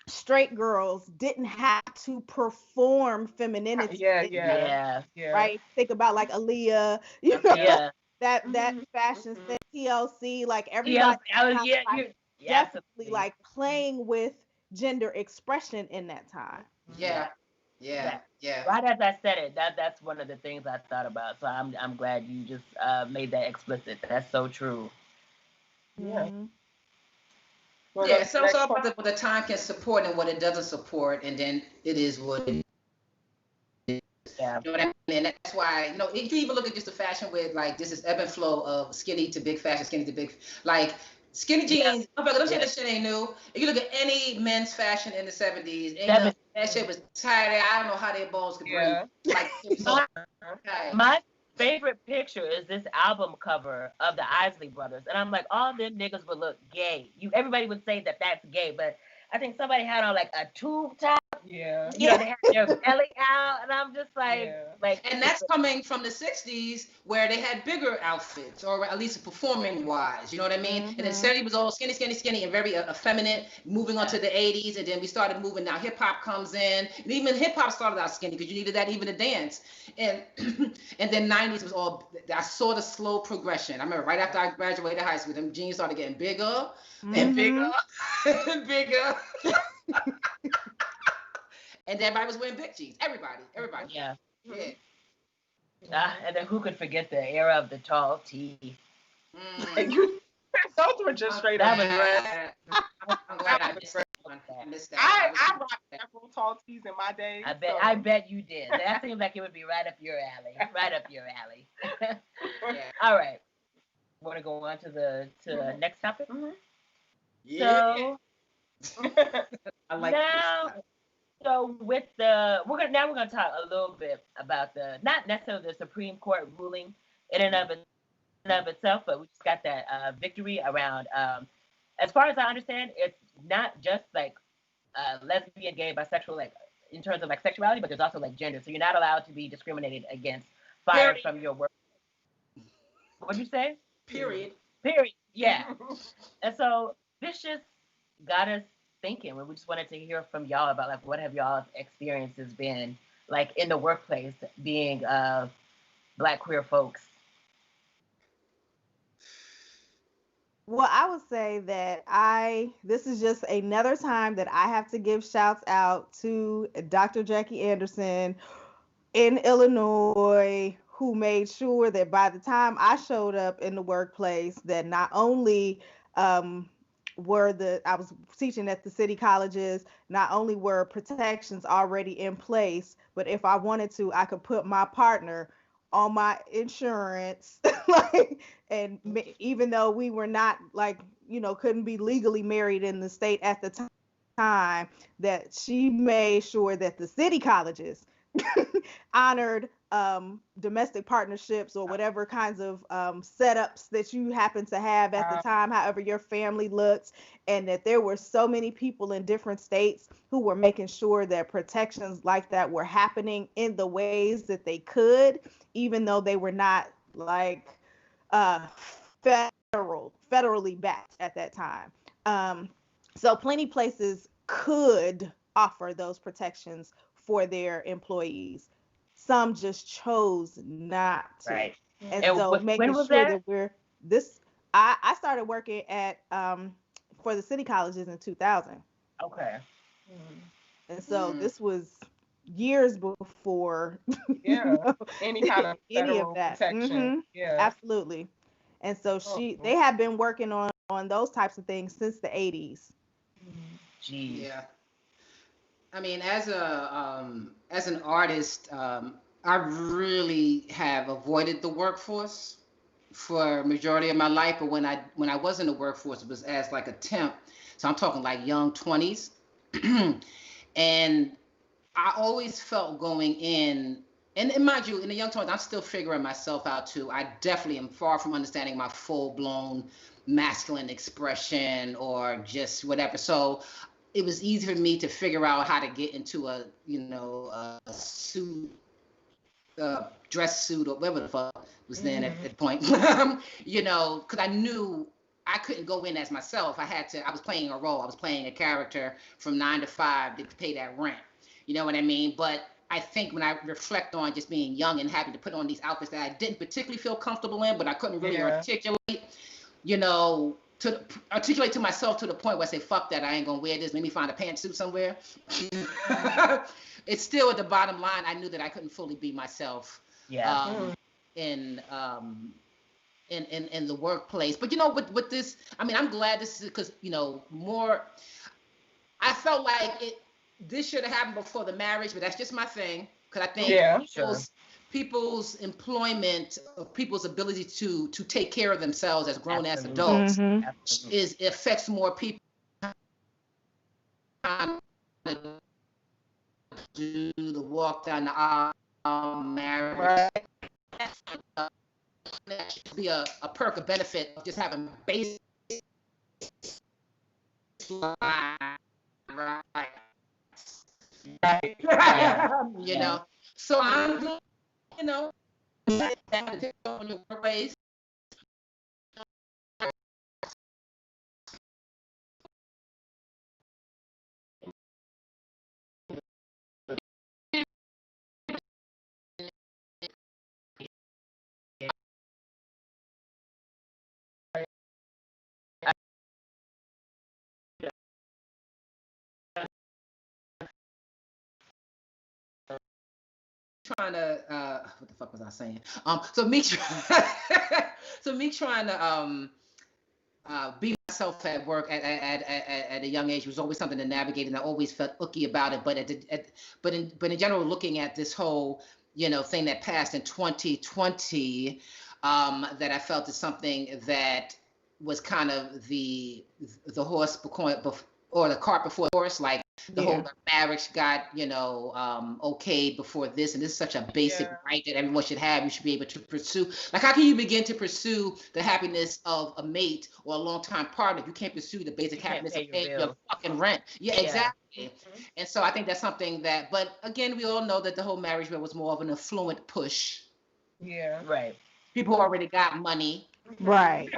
straight girls didn't have to perform femininity Yeah. anymore, Yeah. Yeah. right? Think about like Aaliyah, you know, Yeah. that Mhm. fashion Mhm. sense, TLC, like Yeah. everybody I was, kind yeah. of like Yeah. definitely Absolutely. like playing with gender expression in that time. Yeah. Yeah, yeah, Yeah. yeah. Right as I said it, that's one of the things I thought about. So I'm glad you just made that explicit. That's so true. Yeah. Mhm. We'll go Yeah, to the so it's next all one. about what the time can support and what it doesn't support, and then it is what it, Yeah. you know what I mean? And that's why, you can even look at just the fashion with like this is ebb and flow of skinny to big fashion, skinny to big, like skinny Yeah. jeans. I'm saying Yeah. this shit ain't new. If you look at any men's fashion in the 70s, ain't Seven. no, that shit was tight. I don't know how their bones could breathe. Yeah. Like it was so My, tight. my favorite picture is this album cover of the Isley Brothers, and I'm like, all them niggas would look gay. Everybody would say that that's gay, but I think somebody had on like a tube top. Yeah. They had their belly out, and I'm just like, Yeah. And that's coming from the 60s where they had bigger outfits, or at least performing wise. You know what I mean? And then Mhm. 70s was all skinny, skinny, skinny, and very effeminate, moving on to the 80s. And then we started moving. Now hip hop comes in. And even hip hop started out skinny because you needed that even to dance. And and then 90s was all, I saw the slow progression. I remember right after I graduated high school, them jeans started getting bigger and bigger Mhm. and bigger. And everybody was wearing big jeans. Everybody. yeah. Yeah. And then who could forget the era of the tall tee? And Mm. those were just straight That up was dress. I'm glad I missed that one. I missed that. I rocked several tall tees in my day. I bet you did. That seems like it would be right up your alley. Right up your alley. Yeah. All right. Want to go on to the next topic? Yeah. So I like now, this. so with we're gonna talk a little bit about the, not necessarily the Supreme Court ruling in and of itself, but we just got that victory around. As far as I understand, it's not just like lesbian, gay, bisexual, like in terms of like sexuality, but there's also like gender. So you're not allowed to be discriminated against, fired Period. from your work. What'd you say? Period. Period. Yeah. And so this just got us thinking. We just wanted to hear from y'all about like what have y'all's experiences been like in the workplace, being Black queer folks. Well, I would say that this is just another time that I have to give shouts out to Dr. Jackie Anderson in Illinois, who made sure that by the time I showed up in the workplace, that not only I was teaching at the city colleges, not only were protections already in place, but if I wanted to, I could put my partner on my insurance, like, and even though we were not, like, couldn't be legally married in the state at the time, that she made sure that the city colleges honored domestic partnerships or whatever kinds of setups that you happen to have at the time, however your family looks, and that there were so many people in different states who were making sure that protections like that were happening in the ways that they could, even though they were not like federally backed at that time. So plenty places could offer those protections for their employees. Some just chose not to. Right. And so making sure that I started working at for the city colleges in 2000. Okay. And so this was years before any kind of any of that protection. Absolutely. And so they have been working on those types of things since the 80s. Geez. Yeah. I mean, as an artist, I really have avoided the workforce for a majority of my life. But when I was in the workforce, it was as like a temp. So I'm talking like young 20s. And I always felt going in, and mind you, in the young 20s, I'm still figuring myself out too. I definitely am far from understanding my full-blown masculine expression or just whatever. So it was easy for me to figure out how to get into a suit, dress suit, or whatever the fuck was then at that point. Because I knew I couldn't go in as myself. I was playing a role. I was playing a character from 9 to 5 to pay that rent. You know what I mean? But I think when I reflect on just being young and having to put on these outfits that I didn't particularly feel comfortable in, but I couldn't really articulate, articulate to myself to the point where I say, fuck that, I ain't gonna wear this, let me find a pantsuit somewhere. It's still at the bottom line, I knew that I couldn't fully be myself in the workplace. But with this, I mean, I'm glad this is, because more, I felt like this should have happened before the marriage, but that's just my thing, because I think people's employment, people's ability to take care of themselves as grown-ass adults affects more people do the walk down the aisle, marriage. Right. That should be a perk, a benefit of just having basic right. So I'm, that on your workplace. Trying to what the fuck was I saying? So me trying to be myself at work at a young age was always something to navigate, and I always felt icky about it. But in general, looking at this whole thing that passed in 2020, that I felt is something that was kind of the horse or the cart before the horse, like the whole marriage got okayed before this, and this is such a basic right that everyone should have. You should be able to pursue. Like, how can you begin to pursue the happiness of a mate or a longtime partner if you can't pursue the basic happiness of paying your fucking rent? Yeah, exactly. And so I think that's something that, but again, we all know that the whole marriage bill was more of an affluent push. Yeah. Right. People already got money. Right.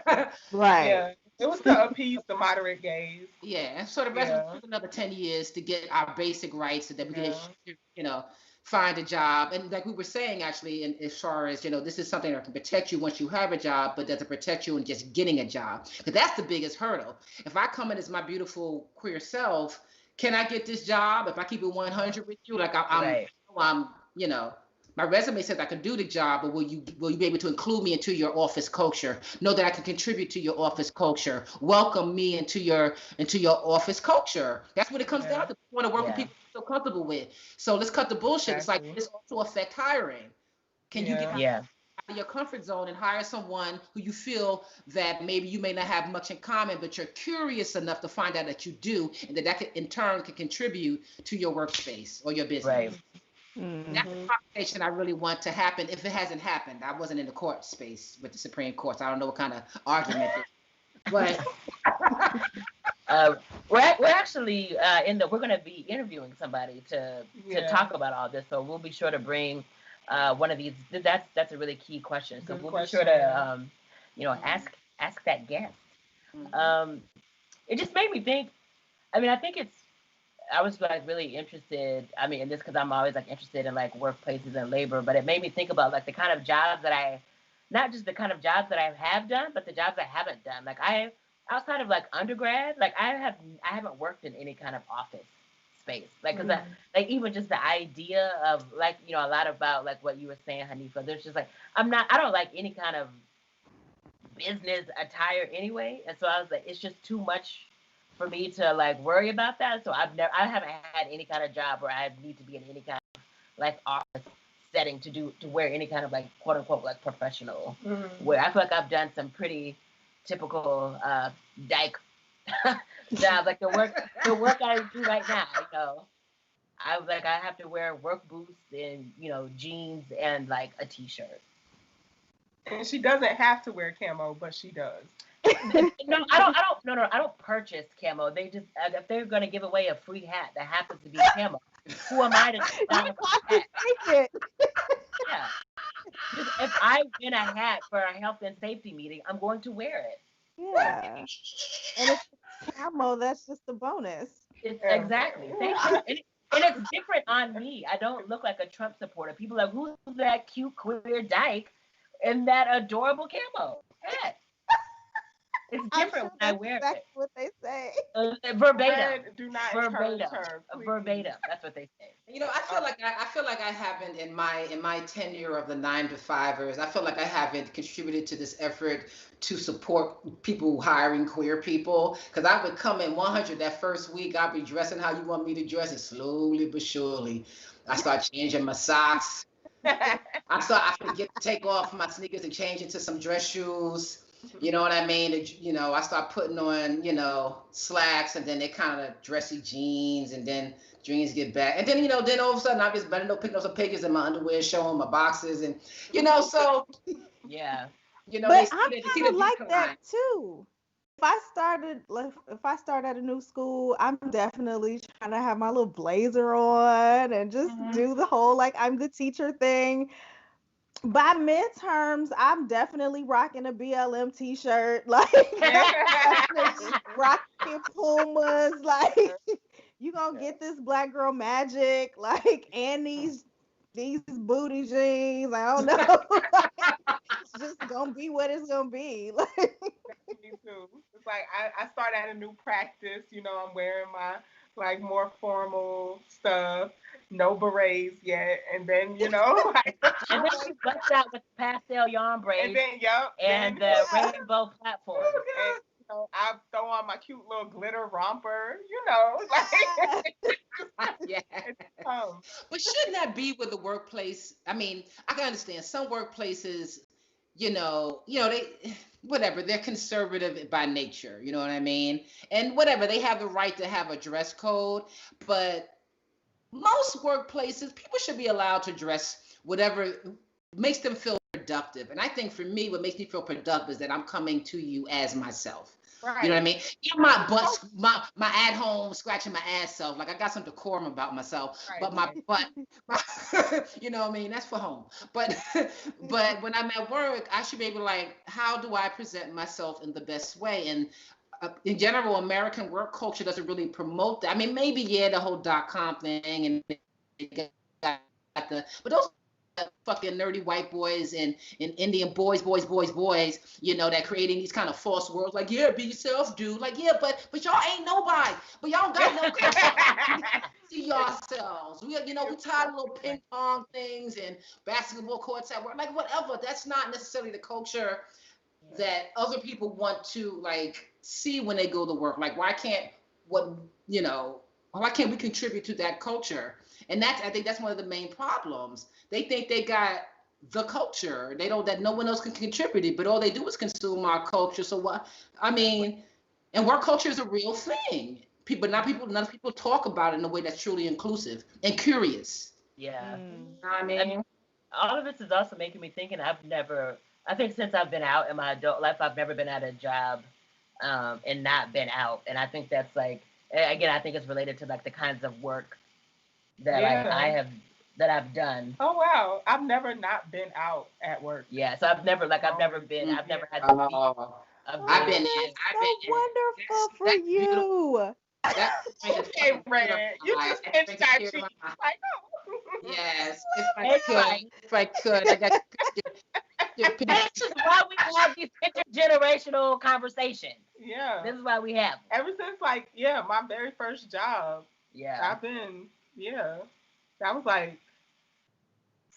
Right. Yeah. It was to appease the moderate gays. Yeah, and so the rest of another 10 years to get our basic rights so that we can, find a job. And like we were saying, actually, and as far as, this is something that can protect you once you have a job, but doesn't protect you in just getting a job. Because that's the biggest hurdle. If I come in as my beautiful queer self, can I get this job? If I keep it 100 with you, like I'm My resume says I can do the job, but will you be able to include me into your office culture? Know that I can contribute to your office culture. Welcome me into your office culture. That's what it comes down to. You want to work with people you're so comfortable with. So let's cut the bullshit. Exactly. It's like this also affect hiring. Can you get out of your comfort zone and hire someone who you feel that maybe you may not have much in common, but you're curious enough to find out that you do, and that could, in turn can contribute to your workspace or your business. Right. That's the conversation I really want to happen. If it hasn't happened, I wasn't in the court space with the Supreme Court, so I don't know what kind of argument. But we're actually we're going to be interviewing somebody to talk about all this, so we'll be sure to bring one of these. That's a really key question, so we'll be sure to ask that guest. It just made me think. I mean, I was like really interested. I mean, in this because I'm always like interested in like workplaces and labor, but it made me think about like the kind of jobs that not just the kind of jobs that I have done, but the jobs I haven't done. Like outside of like undergrad, like I haven't worked in any kind of office space. Like, cause like even just the idea of like, a lot about like what you were saying, Hanifa, there's just like, I don't like any kind of business attire anyway. And so I was like, it's just too much for me to like worry about that. So I haven't had any kind of job where I need to be in any kind of like office setting to wear any kind of like quote unquote like professional wear. I feel like I've done some pretty typical dyke jobs, like the work I do right now. I was like, I have to wear work boots and jeans and like a t-shirt. And she doesn't have to wear camo, but she does. No, I don't purchase camo. They just if they're gonna give away a free hat that happens to be camo, who am I to take down a free hat? Yeah. Just, if I win a hat for a health and safety meeting, I'm going to wear it. Yeah. And if it's camo, that's just a bonus. Exactly. And it's different on me. I don't look like a Trump supporter. People are like, who's that cute queer dyke in that adorable camo hat? It's different when I wear exactly it. What they say. Verbatim. Do not verbatim. term, verbatim. That's what they say. I feel like I haven't in my tenure of the 9-to-5ers. I feel like I haven't contributed to this effort to support people hiring queer people. Because I would come in 100 that first week. I'd be dressing how you want me to dress, and slowly but surely, I start changing my socks. I forget to take off my sneakers and change into some dress shoes. You know what I mean? I start putting on, slacks, and then they kind of dressy jeans, and then jeans get back. And then, then all of a sudden I'm just bending over, picking up some pictures in my underwear, showing my boxes, and, so. Yeah. But I'm kind of like that too. If I start at a new school, I'm definitely trying to have my little blazer on and just do the whole, like, I'm the teacher thing. By midterms, I'm definitely rocking a BLM t-shirt, like rocking Pumas, like you gonna get this black girl magic, like, and these booty jeans. I don't know, it's just gonna be what it's gonna be. Me too. It's like I start at a new practice. I'm wearing my like more formal stuff. No berets yet, and then like, and then she busts out with pastel yarn braids, and the rainbow platform. And, I throw on my cute little glitter romper, like yeah. But shouldn't that be with the workplace? I mean, I can understand some workplaces, they're conservative by nature, you know what I mean? And whatever, they have the right to have a dress code, but most workplaces, people should be allowed to dress whatever makes them feel productive. And I think for me, what makes me feel productive is that I'm coming to you as myself. Right. You know what I mean? Yeah, my butt, my at home scratching my ass self. Like I got some decorum about myself, right, but my butt, you know what I mean? That's for home. But when I'm at work, I should be able to like, how do I present myself in the best way? And in general, American work culture doesn't really promote that. I mean, maybe the whole .com thing, and but those fucking nerdy white boys and Indian boys, that creating these kind of false worlds. Like, yeah, be yourself, dude. Like, yeah, but y'all ain't nobody. But y'all got no. see ourselves. We tired of little ping pong things and basketball courts at work, like whatever. That's not necessarily the culture that other people want to like see when they go to work. Like, why can't we contribute to that culture? And I think that's one of the main problems. They think they got the culture. They don't that no one else can contribute it, but all they do is consume our culture. So what? I mean, and work culture is a real thing. None of people talk about it in a way that's truly inclusive and curious. Yeah. You know what I mean? All of this is also making me think, and I think since I've been out in my adult life, I've never been at a job and not been out. And I think that's like, again, I think it's related to like the kinds of work that I've done. Oh wow, I've never not been out at work. Yeah, so I've never had to be. I've been so wonderful for you. Okay, Red, you just pinched our cheeks. Like, oh. Yes, if I could, I got your This is why we have these intergenerational conversations. Yeah. This is why we have them. Ever since my very first job. Yeah. I've been, that was like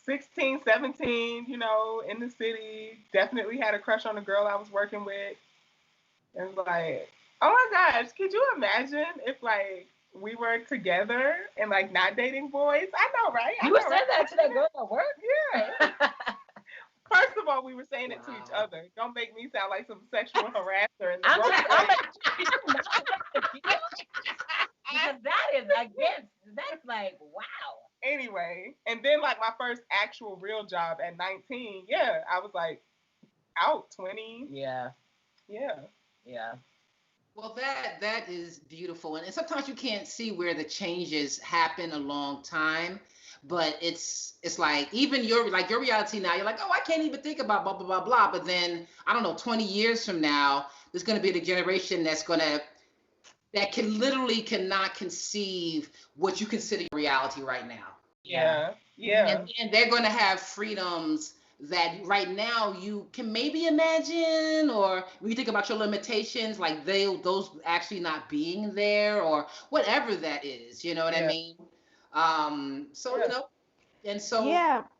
16, 17, in the city. Definitely had a crush on the girl I was working with. And like, oh my gosh, could you imagine if like we were together and like not dating boys? I know, right? You would say that to that girl at work? Yeah. First of all, we were saying it to each other. Don't make me sound like some sexual harasser in the because that's like, wow. Anyway, and then like my first actual real job at 19, I was like out 20. Yeah. Yeah. Yeah. Well, that is beautiful, and sometimes you can't see where the changes happen a long time, but it's like even your reality now. You're like, oh, I can't even think about blah blah blah blah. But then I don't know, 20 years from now, there's going to be the generation that cannot conceive what you consider reality right now. Yeah. Yeah. And they're going to have freedoms that right now you can maybe imagine, or when you think about your limitations, like those actually not being there, or whatever that is, you know what I mean? And so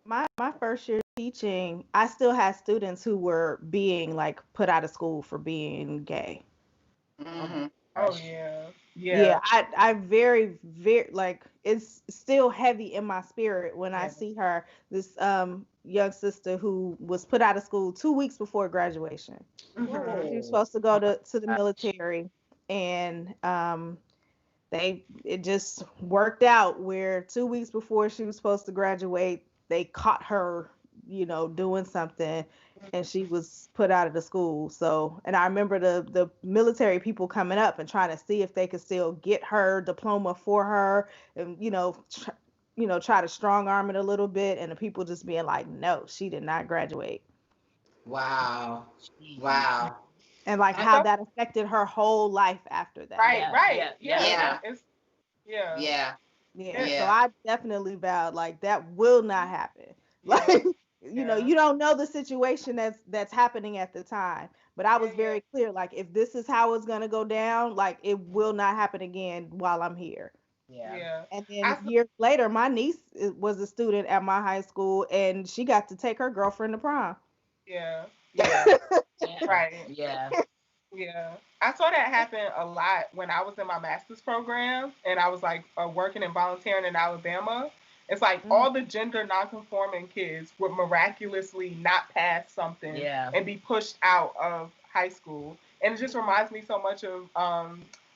my first year teaching, I still had students who were being like put out of school for being gay. Mm-hmm. Oh yeah. Yeah, I very, very like it's still heavy in my spirit when I see her, this young sister who was put out of school 2 weeks before graduation. Mm-hmm. She was supposed to go to the military, and it just worked out where 2 weeks before she was supposed to graduate, they caught her, doing something, and she was put out of the school. So, and I remember the military people coming up and trying to see if they could still get her diploma for her, and try to strong arm it a little bit, and the people just being like, no, she did not graduate. Wow. And like how that affected her whole life after that. Right. Yeah. So I definitely vowed like that will not happen. Like, you don't know the situation that's happening at the time, but I was very clear, like, if this is how it's gonna go down, like, it will not happen again while I'm here. Yeah. And then years later, my niece was a student at my high school, and she got to take her girlfriend to prom. Yeah. Right. Yeah. Yeah. I saw that happen a lot when I was in my master's program and I was like working and volunteering in Alabama. It's like all the gender nonconforming kids would miraculously not pass something and be pushed out of high school. And it just reminds me so much of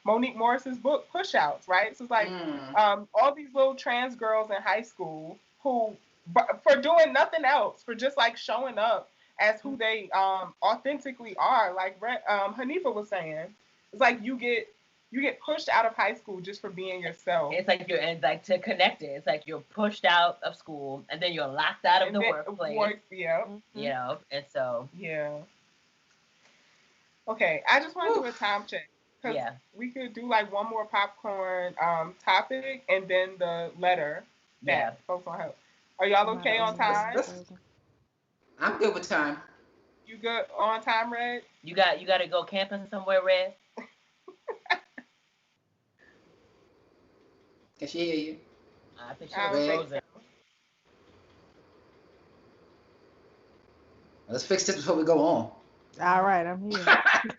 Monique Morris's book, Pushouts, right? So it's like all these little trans girls in high school who, for doing nothing else, for just like showing up as who they authentically are, like Hanifa was saying, it's like you get pushed out of high school just for being yourself. It's like to connect it. It's like you're pushed out of school and then you're locked out of the workplace. And so. Yeah. Okay, I just want to do a time check. Yeah. We could do like one more popcorn topic and then the letter that folks want help. Are y'all okay on time? I'm good with time. You good on time, Red? You got to go camping somewhere, Red? Can she hear you? I think she I was don't think frozen. Let's fix this before we go on. All right, I'm here.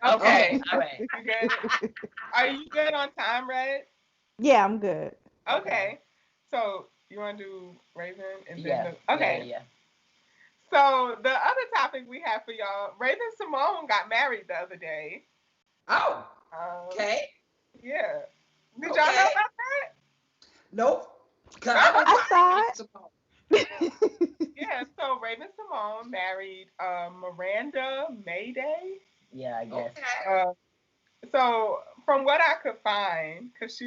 Okay. All right. You good? Are you good on time, Red? Yeah, I'm good. Okay. So you want to do Raven and then Yeah. okay. Yeah. So the other topic we have for y'all, Raven Simone got married the other day. Oh, okay. Yeah. Did y'all Okay. know about that? Nope. Cause I don't I saw it. Yeah. So Raven Simone married Miranda Mayday. Yeah, I guess. Okay. So from what I could find, cause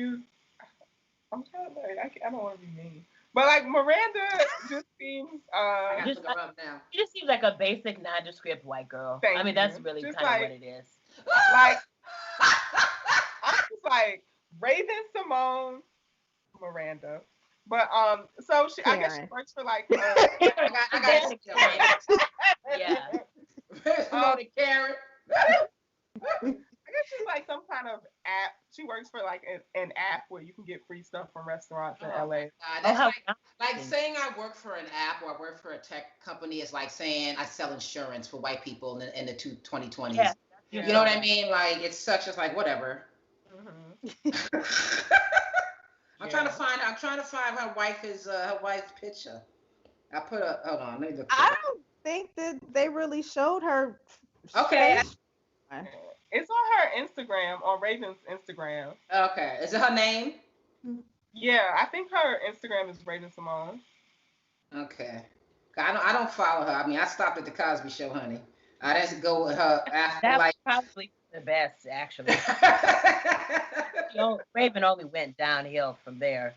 I'm trying to like, I don't want to be mean, but like Miranda just seems I got to Just, look her up now. she just seems like a basic, nondescript white girl. Thank I mean, you. that's really Just kind of like- what it is. like I'm just like Raven Simone Miranda. But so I guess she Karen. works for like I got Yeah. Promoting Karen. I guess she's like some kind of app. She works for like an app where you can get free stuff from restaurants in LA. That's how like saying I work for an app or I work for a tech company is like saying I sell insurance for white people in the 2020s. Yeah. You know what I mean? Like it's such as like whatever. Mm-hmm. I'm trying to find her wife's picture. I put a hold on, let me look. I don't think that they really showed her. Okay. face. It's on her Instagram, on Raven's Instagram. Okay. Is it her name? Yeah, I think her Instagram is Raven Simone. Okay. I don't follow her. I mean, I stopped at the Cosby Show, honey. I didn't go with her after That was like. probably the best, actually. Raven only went downhill from there.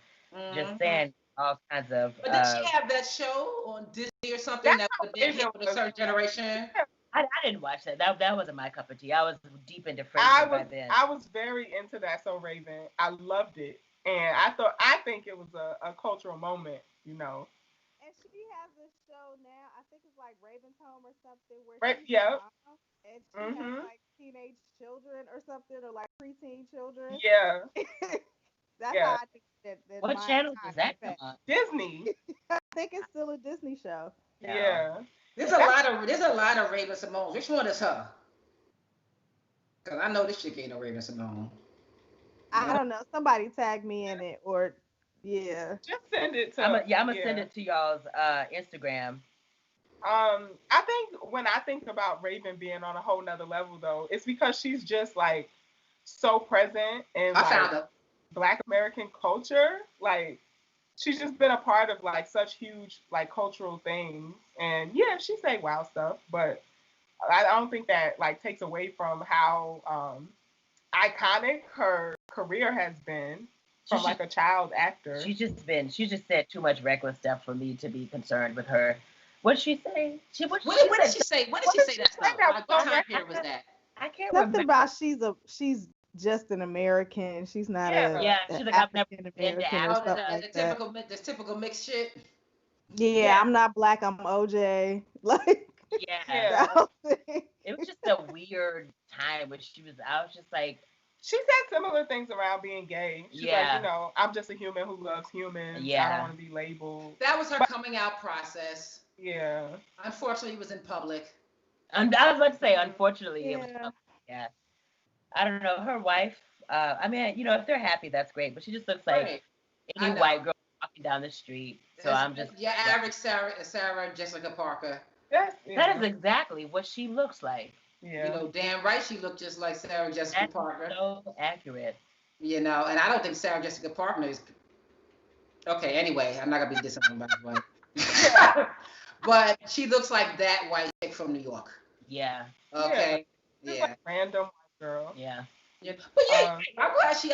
Just saying all kinds of. But did she have that show on Disney or something that was a big hit with a certain generation? I didn't watch that. That wasn't my cup of tea. I was deep into Frasier by then. I was very into that So Raven. I loved it. And I think it was a cultural moment, you know. And she has a show now. I think it's like Raven's Home or something where Right, she's yeah. a mom, and she has like teenage children or something, or like preteen children. Yeah. That's Yeah. how I think that. What channel does that come on? Disney. I think it's still a Disney show. No. Yeah. There's a lot of Raven Simone. Which one is her? Cause I know this chick ain't no Raven Simone. I don't know. Somebody tag me in it, or yeah. Just send it to. I'm gonna send it to y'all's Instagram. I think when I think about Raven being on a whole nother level though, it's because she's just like so present in like Black American culture. Like she's just been a part of like such huge like cultural things. And yeah, she say wild stuff, but I don't think that like takes away from how iconic her career has been from like a child actor. She just said too much reckless stuff for me to be concerned with her. What did she say? What did she say? When did she say that stuff? Like, what time period was that? I can't Something remember. about she's just an American. She's not she's like I've never been to African. The typical mixed shit. Yeah, I'm not Black. I'm OJ. Like yeah. It was just a weird time when I was just like. She said similar things around being gay. She's like, you know, I'm just a human who loves humans. Yeah. I don't want to be labeled. That was her coming out process. Yeah. Unfortunately, it was in public. I was about to say, unfortunately, it was public. Yeah. I don't know. Her wife, I mean, you know, if they're happy, that's great. But she just looks like any white girl walking down the street. So I'm just. Yeah, average Sarah Jessica Parker. That is exactly what she looks like. Yeah. You know, damn right she looked just like Sarah Jessica Parker. So accurate. You know, and I don't think Sarah Jessica Parker is. Okay, anyway, I'm not gonna be dissing anybody's wife. But she looks like that white chick from New York. Yeah. Okay. Just like random white girl. Yeah. Yeah. But yeah, I'm glad she's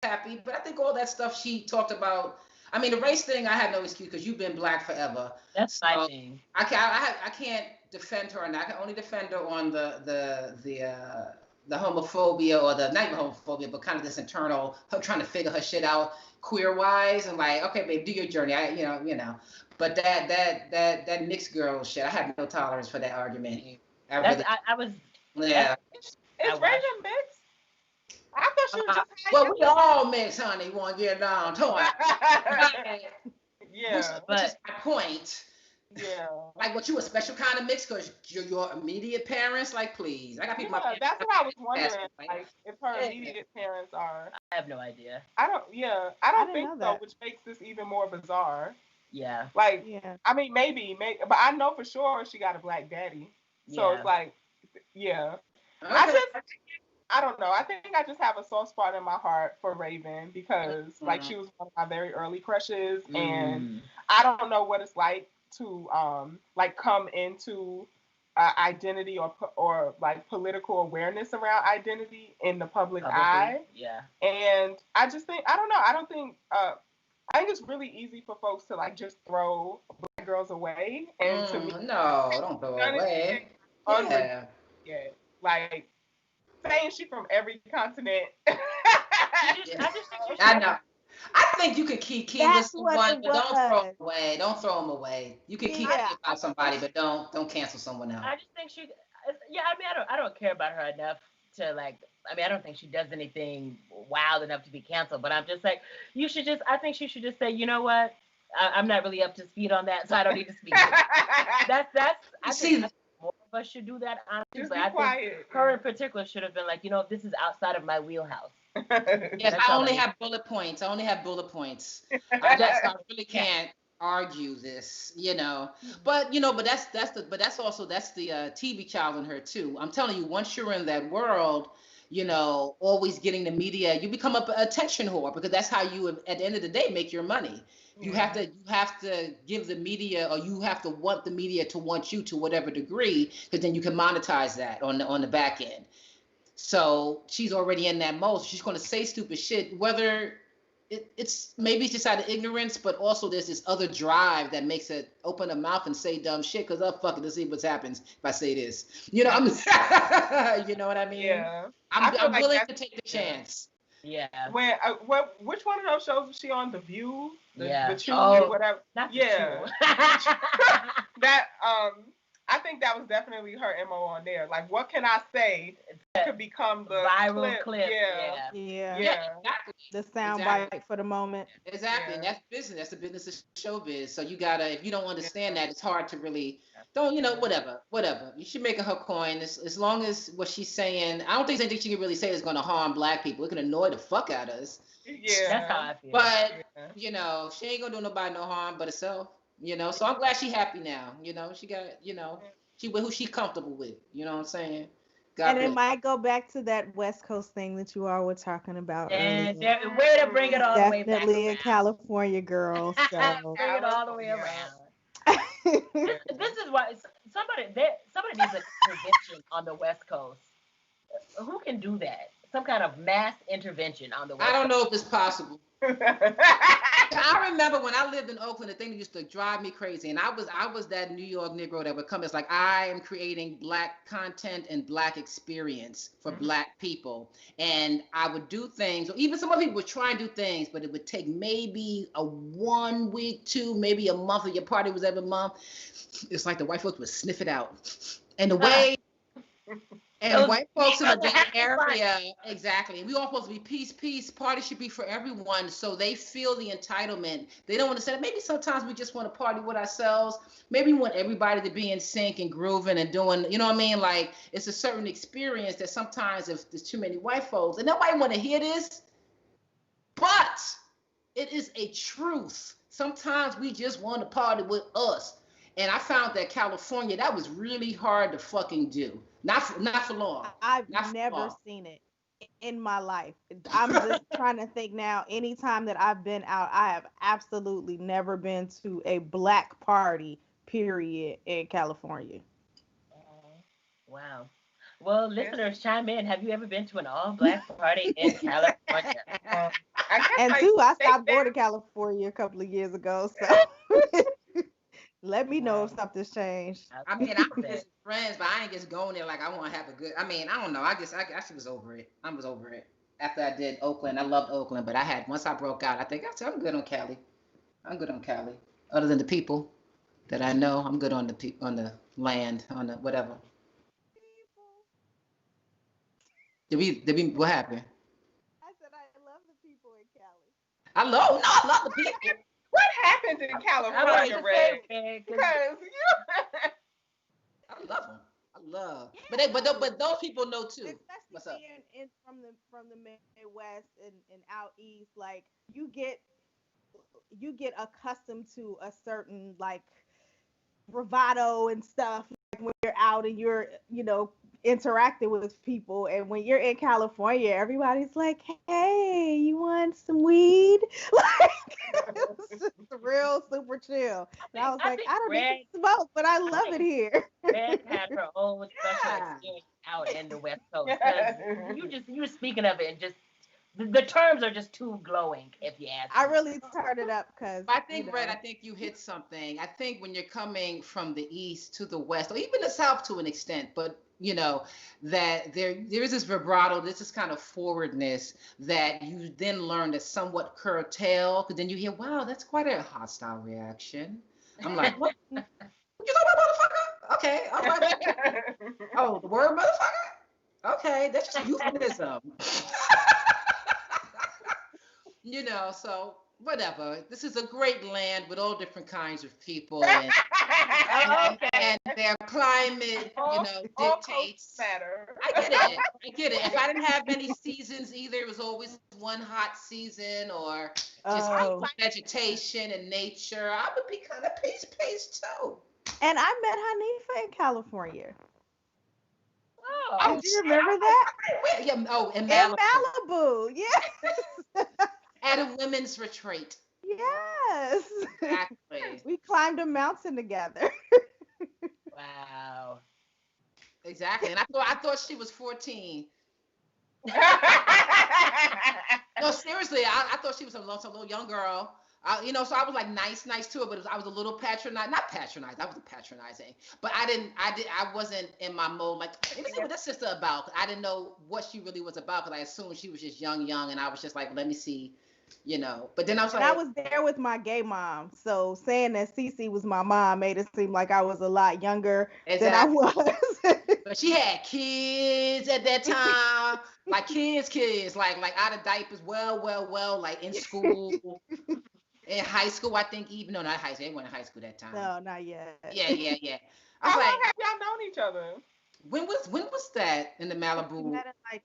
happy. But I think all that stuff she talked about. I mean, the race thing, I have no excuse because you've been Black forever. That's my thing. I can't defend her, and I can only defend her on the homophobia or the not even homophobia, but kind of this internal her trying to figure her shit out queer wise and like, okay, babe, do your journey. You know. But that mixed girl shit, I have no tolerance for that argument. I was. Yeah. Is Raven mixed? I thought she was just Well, we all mix, honey. Want to get down to it. Yeah. Which is my point. Yeah. Like, what, you a special kind of mix because you're your immediate parents? Like, please. I got people. Yeah, that's what I was wondering. Like, Like, if her immediate parents are. I have no idea. I don't didn't think know so, that. which makes this even more bizarre. Yeah. Like, Yeah. I mean, maybe, but I know for sure she got a black daddy. So Yeah. it's like, yeah. okay. I don't know. I think I just have a soft spot in my heart for Raven because, like, she was one of my very early crushes, and I don't know what it's like to, like, come into identity or like political awareness around identity in the public eye. Yeah. And I just think I don't know. I think it's really easy for folks to like just throw black girls away, and to me, no, don't throw away. Yeah. Like saying she from every continent. I know. I think you could keep with someone, but don't throw them away. Don't throw them away. You can keep about somebody, but don't cancel someone else. I just think she. Yeah, I mean, I don't care about her enough to like. I mean, I don't think she does anything wild enough to be canceled. But I'm just like, you should just. I think she should just say, you know what? I'm not really up to speed on that, so I don't need to speak. That's. I think more of us should do that. Honestly, just but be I quiet. think her in particular should have been like, you know, this is outside of my wheelhouse. Yes, I only have bullet points. I I really can't argue this, you know. But that's the TV child in her too. I'm telling you, once you're in that world, always getting the media, you become a attention whore, because that's how you, at the end of the day, make your money. You have to give the media, or you have to want the media to want you to whatever degree, because then you can monetize that on the back end. So she's already in that mode. She's going to say stupid shit, whether it's maybe just out of ignorance, but also there's this other drive that makes it open her mouth and say dumb shit. Because fuck it, let's see what happens if I say this. You know what I mean? Yeah. I'm willing to take the chance. Yeah. Which one of those shows was she on? The View? The Chew, whatever. Not the Chew. That I think that was definitely her MO on there. Like, what can I say that could become the viral clip? Yeah. Exactly. The soundbite for the moment. Exactly. And that's business. That's the business of showbiz. So you gotta, if you don't understand that, it's hard to really whatever. You should make her coin. As long as what she's saying, I don't think anything she can really say is gonna harm black people. It can annoy the fuck out of us. Yeah. That's how I feel. But she ain't gonna do nobody no harm but herself. So I'm glad she happy now. She got, she with who she comfortable with. You know what I'm saying? And it might go back to that West Coast thing that you all were talking about earlier. Way to bring it all the way back. Definitely a California girl. So. Bring it all the way around. This is why somebody needs a intervention on the West Coast. Who can do that? Some kind of mass intervention on the West Coast. I don't know if it's possible. I remember when I lived in Oakland, the thing that used to drive me crazy, and I was that New York Negro that would come. It's like, I am creating black content and black experience for black people, and I would do things. Or even some other people would try and do things, but it would take maybe a 1 week, 2, maybe a month. Or your party was every month. It's like the white folks would sniff it out, and the way. And white folks in the Bay Area, exactly. We all supposed to be peace. Party should be for everyone, so they feel the entitlement. They don't understand. Maybe sometimes we just want to party with ourselves. Maybe we want everybody to be in sync and grooving and doing, you know what I mean? Like, it's a certain experience that sometimes if there's too many white folks, and nobody want to hear this, but it is a truth. Sometimes we just want to party with us. And I found that California, that was really hard to fucking do. Not for long. I've never seen it in my life. I'm just trying to think now. Anytime that I've been out, I have absolutely never been to a black party, period, in California. Wow. Well, listeners, chime in. Have you ever been to an all-black party in California? I stopped going to California a couple of years ago, so... Let me know if something's changed. I mean, I'm just friends, but I ain't just going there like I want to have a good. I mean, I don't know. I was over it. I was over it after I did Oakland. I loved Oakland, but once I broke out, I think I'm good on Cali. I'm good on Cali. Other than the people that I know, I'm good on the land, on the whatever. Did we? What happened? I love the people. What happened in California, Red? Because I love them. I love. Yeah. But those people know too. Especially What's up? being in from the Midwest and out east, like you get accustomed to a certain like bravado and stuff like when you're out and you're interacting with people, and when you're in California everybody's like, hey, you want some weed? Like it's just real super chill, and I was I like, think I don't Red, even smoke but I I love it think here. Red had her own special Yeah. experience out in the West Coast because you were speaking of it and just the terms are just too glowing if you ask I me. really turned it up because I think, Red, I think you hit something. I think when you're coming from the east to the west, or even the south to an extent, but that there is this vibrato, there's this kind of forwardness that you then learn to somewhat curtail. Because then you hear, wow, that's quite a hostile reaction. I'm like, what? You talking about, motherfucker? Okay, all right. Oh, the word motherfucker? Okay, that's just euphemism. So whatever. This is a great land with all different kinds of people, and Oh, and, okay. and their climate, all coasts dictates. matter. I get it. I get it. If I didn't have many seasons either, it was always one hot season or just oh, vegetation and nature, I would be kind of pace too. and I met Hanifa in California. Oh, Did you remember that? Yeah. Oh, in In Malibu, Malibu, yes. at a women's retreat. Yes. Exactly. We climbed a mountain together. wow. Exactly. And I thought she was 14. No, seriously, I thought she was some little young girl. So I was like nice to her, but I was a little patronized. Not patronized. I wasn't patronizing, but I wasn't in my mode. Like, let me see what this sister about. I didn't know what she really was about because I assumed she was just young, and I was just like, let me see, But then I was And like, I was there with my gay mom. So saying that Cece was my mom made it seem like I was a lot younger than I exactly. was. But she had kids at that time, like kids, like out of diapers, well, like in school. In high school, I think even no, not high school. They weren't in high school that time. No, not yet. Yeah. I How was long like, have y'all known each other? when was that in the We Malibu? met in like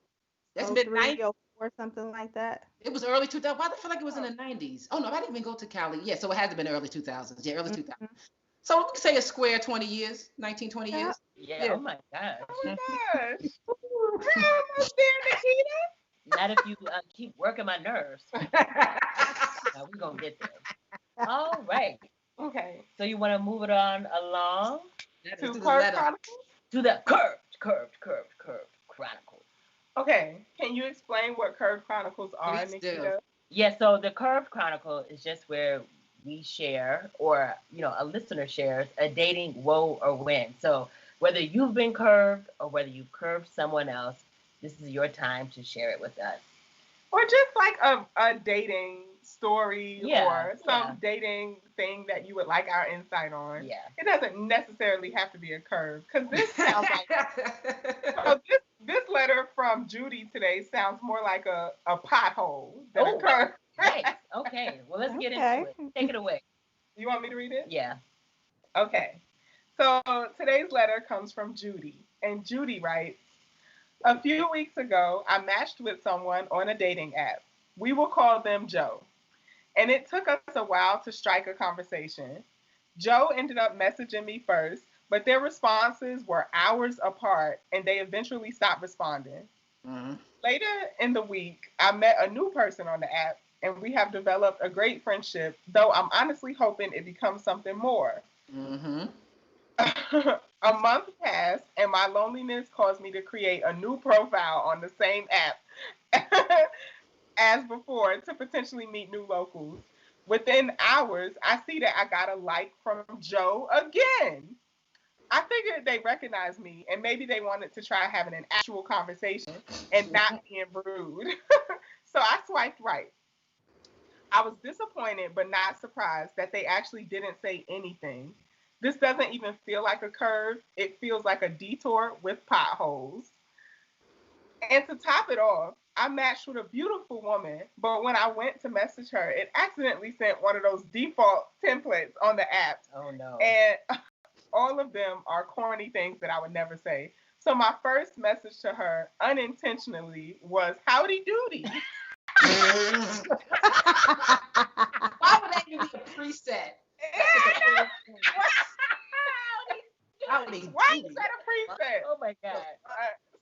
That's oh mid 03, 90s. 04, something like that. It was early 2000. Why do I feel like it was in Oh, the 90s? Oh no, I didn't even go to Cali. Yeah, so it has been early 2000s. Yeah, early 2000s. Hmm. So we can say a square 20 years, 19, 20 Yeah. years. Yeah. Yeah. Oh my gosh. oh my gosh. We're almost there, Nikita. Not if you keep working my nerves. Now we're gonna get there. All right. Okay. So you want to move it on along Let's To do the Curve letter. Chronicles? to the curved chronicles. Okay. Can you explain what Curve Chronicles are, Please do. Nikita? Yeah. So the curved chronicle is just where we share, or a listener shares a dating woe or win. So whether you've been curved or whether you've curved someone else, this is your time to share it with us. Or just like a dating story Yeah, or some yeah. dating thing that you would like our insight on. Yeah. It doesn't necessarily have to be a curve because this sounds like so this letter from Judy today sounds more like a pothole than a Oh, curve. nice. Okay. Well, let's get into Okay. it. Take it away. You want me to read it? Yeah. Okay. So today's letter comes from Judy, and Judy writes, a few weeks ago, I matched with someone on a dating app. We will call them Joe. And it took us a while to strike a conversation. Joe ended up messaging me first, but their responses were hours apart and they eventually stopped responding. Mhm. Later in the week, I met a new person on the app and we have developed a great friendship, though I'm honestly hoping it becomes something more. Mhm. A month passed, and my loneliness caused me to create a new profile on the same app as before to potentially meet new locals. Within hours, I see that I got a like from Joe again. I figured they recognized me and maybe they wanted to try having an actual conversation and not being rude. So I swiped right. I was disappointed but not surprised that they actually didn't say anything. This doesn't even feel like a curve, it feels like a detour with potholes. And to top it off, I matched with a beautiful woman, but when I went to message her, it accidentally sent one of those default templates on the app. Oh no. And all of them are corny things that I would never say. So my first message to her unintentionally was howdy doody. Why would that even be a preset? Why is that a preset? Oh my God.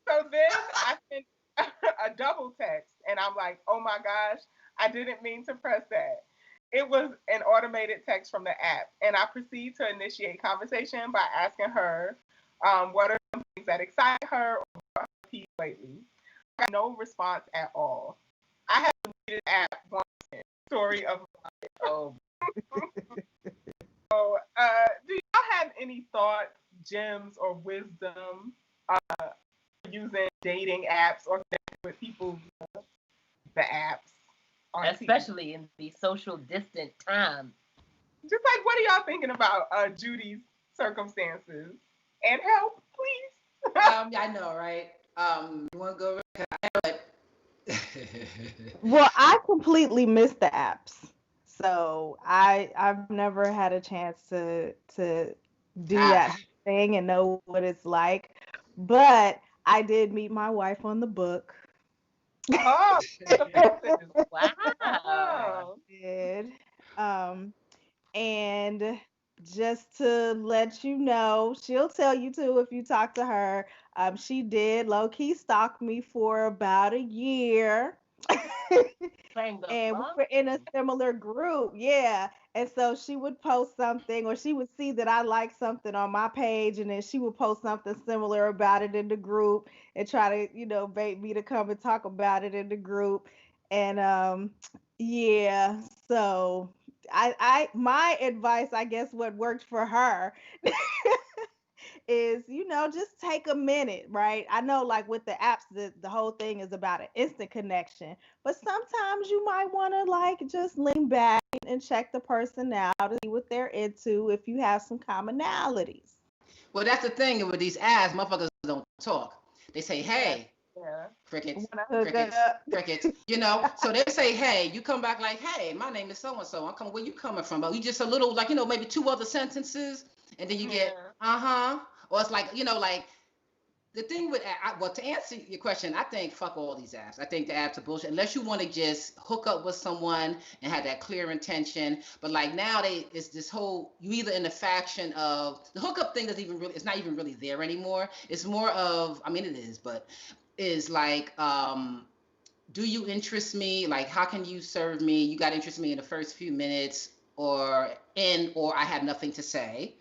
So then I sent a double text and I'm like, oh my gosh, I didn't mean to press that. It was an automated text from the app. And I proceed to initiate conversation by asking her what are some things that excite her or what her peace lately. I got no response at all. I have deleted the app once. Story of my life. Oh. So, do y'all have any thoughts, gems, or wisdom using dating apps or with people the apps? Especially in the social distant time. Just like, what are y'all thinking about Judy's circumstances? And help, please. I know, right? You want to go? Well, I completely missed the apps. So I've never had a chance to do that thing and know what it's like. But I did meet my wife on the book. Oh, Wow. Did. And just to let you know, she'll tell you too if you talk to her. She did low key stalk me for about a year. Playing the And we long were in a game. similar group, yeah. And so she would post something, or she would see that I liked something on my page, and then she would post something similar about it in the group and try to, bait me to come and talk about it in the group. And yeah, so my advice, I guess, what worked for her is, just take a minute, right? I know, like with the apps, the whole thing is about an instant connection, but sometimes you might want to like just lean back and check the person out to see what they're into if you have some commonalities. Well, that's the thing with these ads, motherfuckers don't talk. They say, hey, yeah. crickets, Wanna hook crickets, up? crickets. So they say, hey, you come back like, hey, my name is so and so. I'm coming. Where you coming from? But you just a little, like, maybe two other sentences, and then you get, or it's like, like the thing with, well, to answer your question, I think fuck all these apps. I think the apps are bullshit unless you want to just hook up with someone and have that clear intention. But like now, it's this whole, you either in the faction of the hookup thing doesn't even really, it's not even really there anymore. It's more of, I mean, it is, but is like, do you interest me? Like, how can you serve me? You got to interest me in the first few minutes, or I have nothing to say.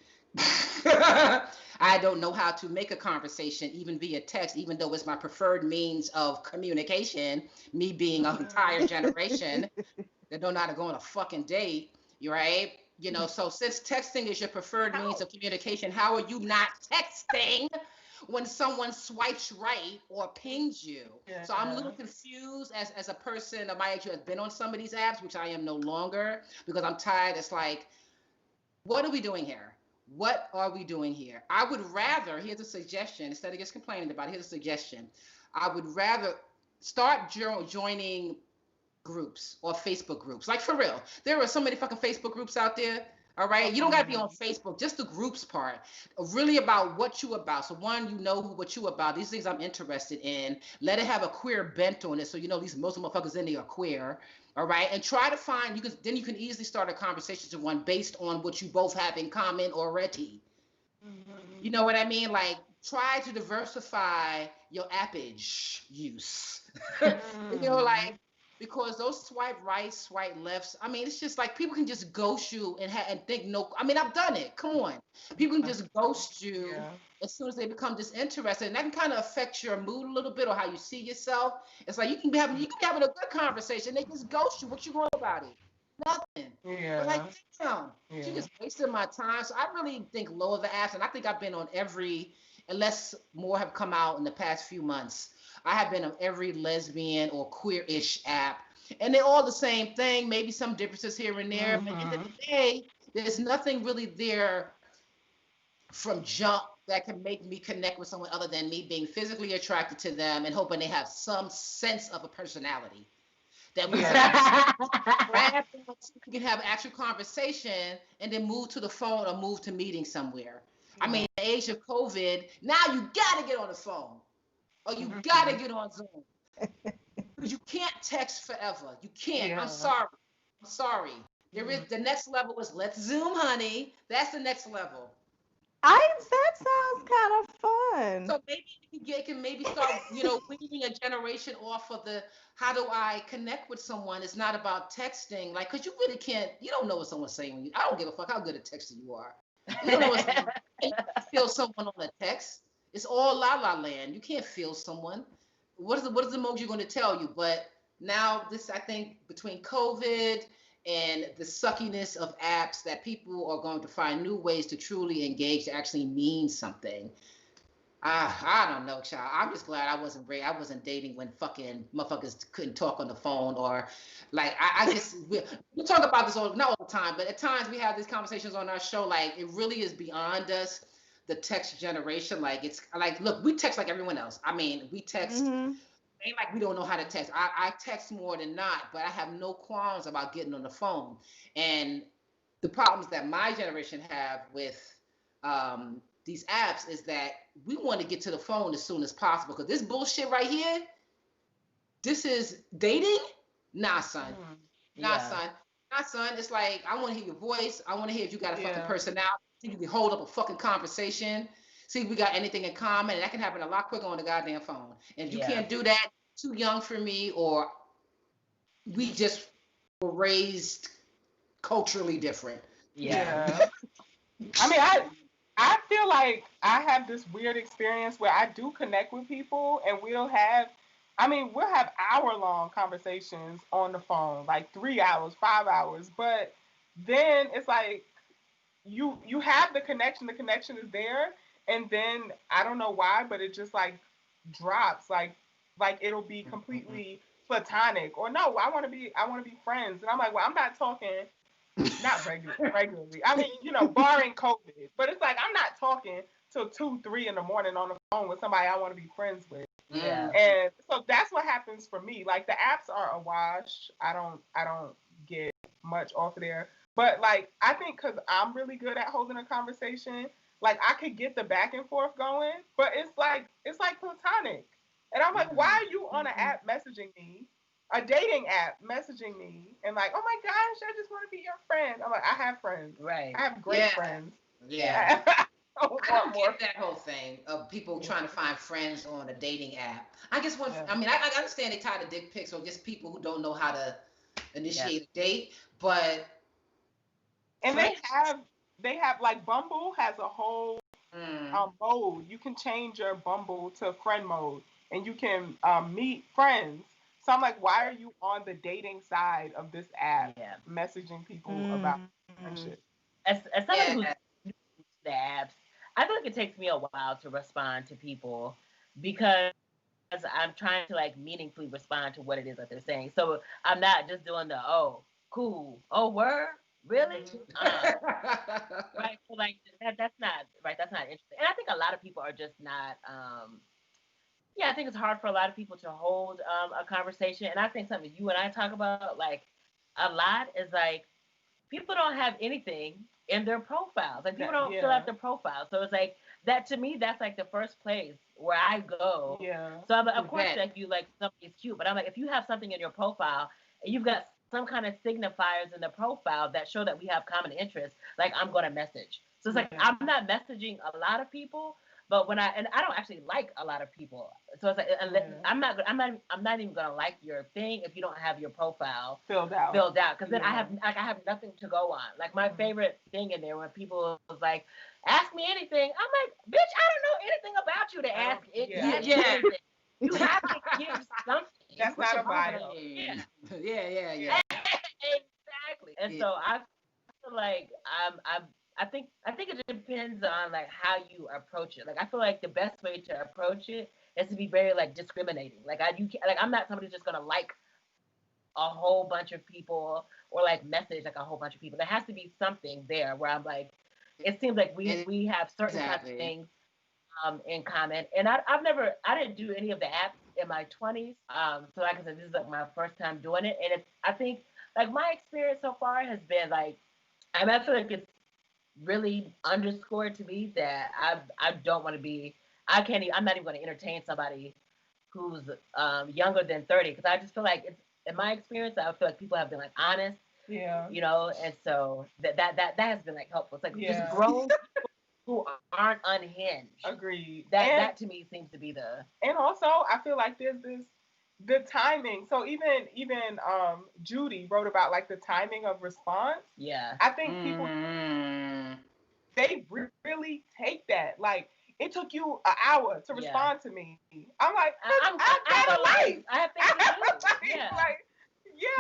I don't know how to make a conversation, even via text, even though it's my preferred means of communication, me being an entire generation that don't know how to go on a fucking date, right? So since texting is your preferred means of communication, how are you not texting when someone swipes right or pings you? Yeah. So I'm a little confused as a person of my age who has been on some of these apps, which I am no longer, because I'm tired. It's like, what are we doing here? What are we doing here? I would rather, here's a suggestion, instead of just complaining about it, here's a suggestion. I would rather start joining groups or Facebook groups. Like, for real, there are so many fucking Facebook groups out there. All right, you don't got to be on Facebook, just the groups part, really about what you about. So one, what you about, these things I'm interested in. Let it have a queer bent on it, so these most motherfuckers in there are queer. All right, and try to find, you can easily start a conversation to one based on what you both have in common already. Mm-hmm. You know what I mean? Like, try to diversify your appage use. Like, because those swipe right, swipe lefts, I mean, it's just like people can just ghost you and think no. I mean, I've done it. Come on, people can just ghost you as soon as they become disinterested, and that can kind of affect your mood a little bit or how you see yourself. It's like you can be having a good conversation, they just ghost you. What you going about it? Nothing. Yeah. But like, damn, she just wasted my time. So I really think low of the apps, and I think I've been on every, unless more have come out in the past few months. I have been on every lesbian or queer-ish app, and they're all the same thing, maybe some differences here and there, but at the end of the day, there's nothing really there from jump that can make me connect with someone other than me being physically attracted to them and hoping they have some sense of a personality. That we grab them so we can have actual conversation and then move to the phone or move to meeting somewhere. I mean, in the age of COVID, now you gotta get on the phone or you gotta get on Zoom. Because you can't text forever. You can't. Yeah. I'm sorry. I'm sorry. There is the next level is let's Zoom, honey. That's the next level. That sounds kind of fun. So maybe you can maybe start, weaning a generation off of the how do I connect with someone? It's not about texting, like, because you really can't. You don't know what someone's saying when you. I don't give a fuck how good a texter you are. You don't know what you feel someone on a text. It's all la la land. You can't feel someone. What is the most you're going to tell you? But now this, I think, between COVID and the suckiness of apps, that people are going to find new ways to truly engage to actually mean something. I don't know, child. I'm just glad I wasn't dating when fucking motherfuckers couldn't talk on the phone, or like I just we talk about this not all the time, but at times we have these conversations on our show. Like it really is beyond us, the text generation. Like it's like, look, we text like everyone else. I mean, we text. Ain't like we don't know how to text. I text more than not, but I have no qualms about getting on the phone. And the problems that my generation have with these apps is that we want to get to the phone as soon as possible. Because this bullshit right here, this is dating? Nah, son. Nah, son. Nah, son. It's like, I want to hear your voice. I want to hear if you got a fucking personality. You can hold up a fucking conversation. See if we got anything in common, and that can happen a lot quicker on the goddamn phone. And if you can't do that, too young for me, or we just were raised culturally different. Yeah. I mean, I feel like I have this weird experience where I do connect with people, and we'll have hour-long conversations on the phone, like 3 hours, 5 hours, but then it's like you have the connection is there. And then I don't know why, but it just like drops, like it'll be completely platonic, or no, I want to be friends, and I'm like, well, I'm not talking, not regularly. I mean, barring COVID, but it's like I'm not talking till 2-3 in the morning on the phone with somebody I want to be friends with. Yeah. And so that's what happens for me. Like the apps are a wash. I don't get much off of there, but like I think because I'm really good at holding a conversation. Like I could get the back and forth going, but it's like platonic. And I'm like, why are you on an app messaging me, a dating app messaging me, and like, oh my gosh, I just want to be your friend. I'm like, I have friends. Right. I have great friends. Yeah. I don't get that whole thing of people trying to find friends on a dating app. I guess I mean, I understand they tie the dick pics or just people who don't know how to initiate a date, but and they have like Bumble has a whole mode. You can change your Bumble to friend mode, and you can meet friends. So I'm like, why are you on the dating side of this app messaging people about friendship? As somebody who's new to the apps, I feel like it takes me a while to respond to people because I'm trying to like meaningfully respond to what it is that they're saying. So I'm not just doing the cool, word. Really? Right. So like that's not right. That's not interesting. And I think a lot of people are just not. I think it's hard for a lot of people to hold a conversation. And I think something you and I talk about like a lot is like people don't have anything in their profiles. Like people don't fill out their profile. So it's like that to me. That's like the first place where I go. Yeah. So I'm, of course, like you like somebody's cute, but I'm like if you have something in your profile and you've got some kind of signifiers in the profile that show that we have common interests, like I'm going to message. So it's like I'm not messaging a lot of people, but when I don't actually like a lot of people. So it's like I'm not even going to like your thing if you don't have your profile filled out because then I have nothing to go on. Like my favorite thing in there when people was like ask me anything, I'm like, bitch, I don't know anything about you to ask anything. You have to give something. That's not a bio. Yeah. Exactly. And so I feel like I think it depends on like how you approach it. Like I feel like the best way to approach it is to be very like discriminating. Like I'm not somebody who's just gonna like a whole bunch of people or like message like a whole bunch of people. There has to be something there where I'm like, it seems like we have certain kinds of Exactly. things in common. And I didn't do any of the apps in my 20s. So like I said, this is like my first time doing it. And I think like my experience so far has been like, I feel like it's really underscored to me that I don't want to be, I'm not even going to entertain somebody who's younger than 30 because I just feel like it's, in my experience, I feel like people have been like honest, Yeah. you know, and so that has been like helpful. It's like just Yeah. grown who aren't unhinged. Agreed. That to me seems to be the. And also, I feel like there's this the timing. So even Judy wrote about like the timing of response. Yeah. I think people Mm. they really take that. Like it took you an hour to respond to me. I'm like, I've got a life. I have things I to have a do. life. Yeah. Like,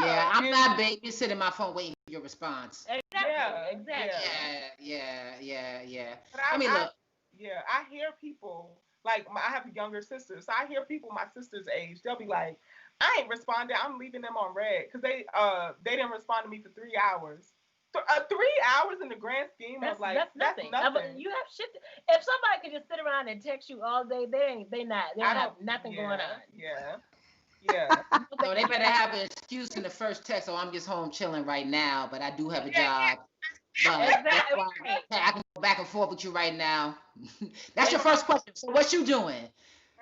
Yeah, I'm and- not babysitting my phone waiting for your response. Exactly. Yeah, Exactly. Yeah. But I mean, look. yeah, I hear people like I have a younger sister, so I hear people my sister's age. They'll be like, I ain't responding. I'm leaving them on red because they didn't respond to me for 3 hours. 3 hours in the grand scheme of like That's nothing. You have shit. If somebody could just sit around and text you all day, they don't have nothing going on. Yeah. So they better have an excuse in the first text. So I'm just home chilling right now, but I do have a job. But that's why I can go back and forth with you right now. That's your first question. So what you doing?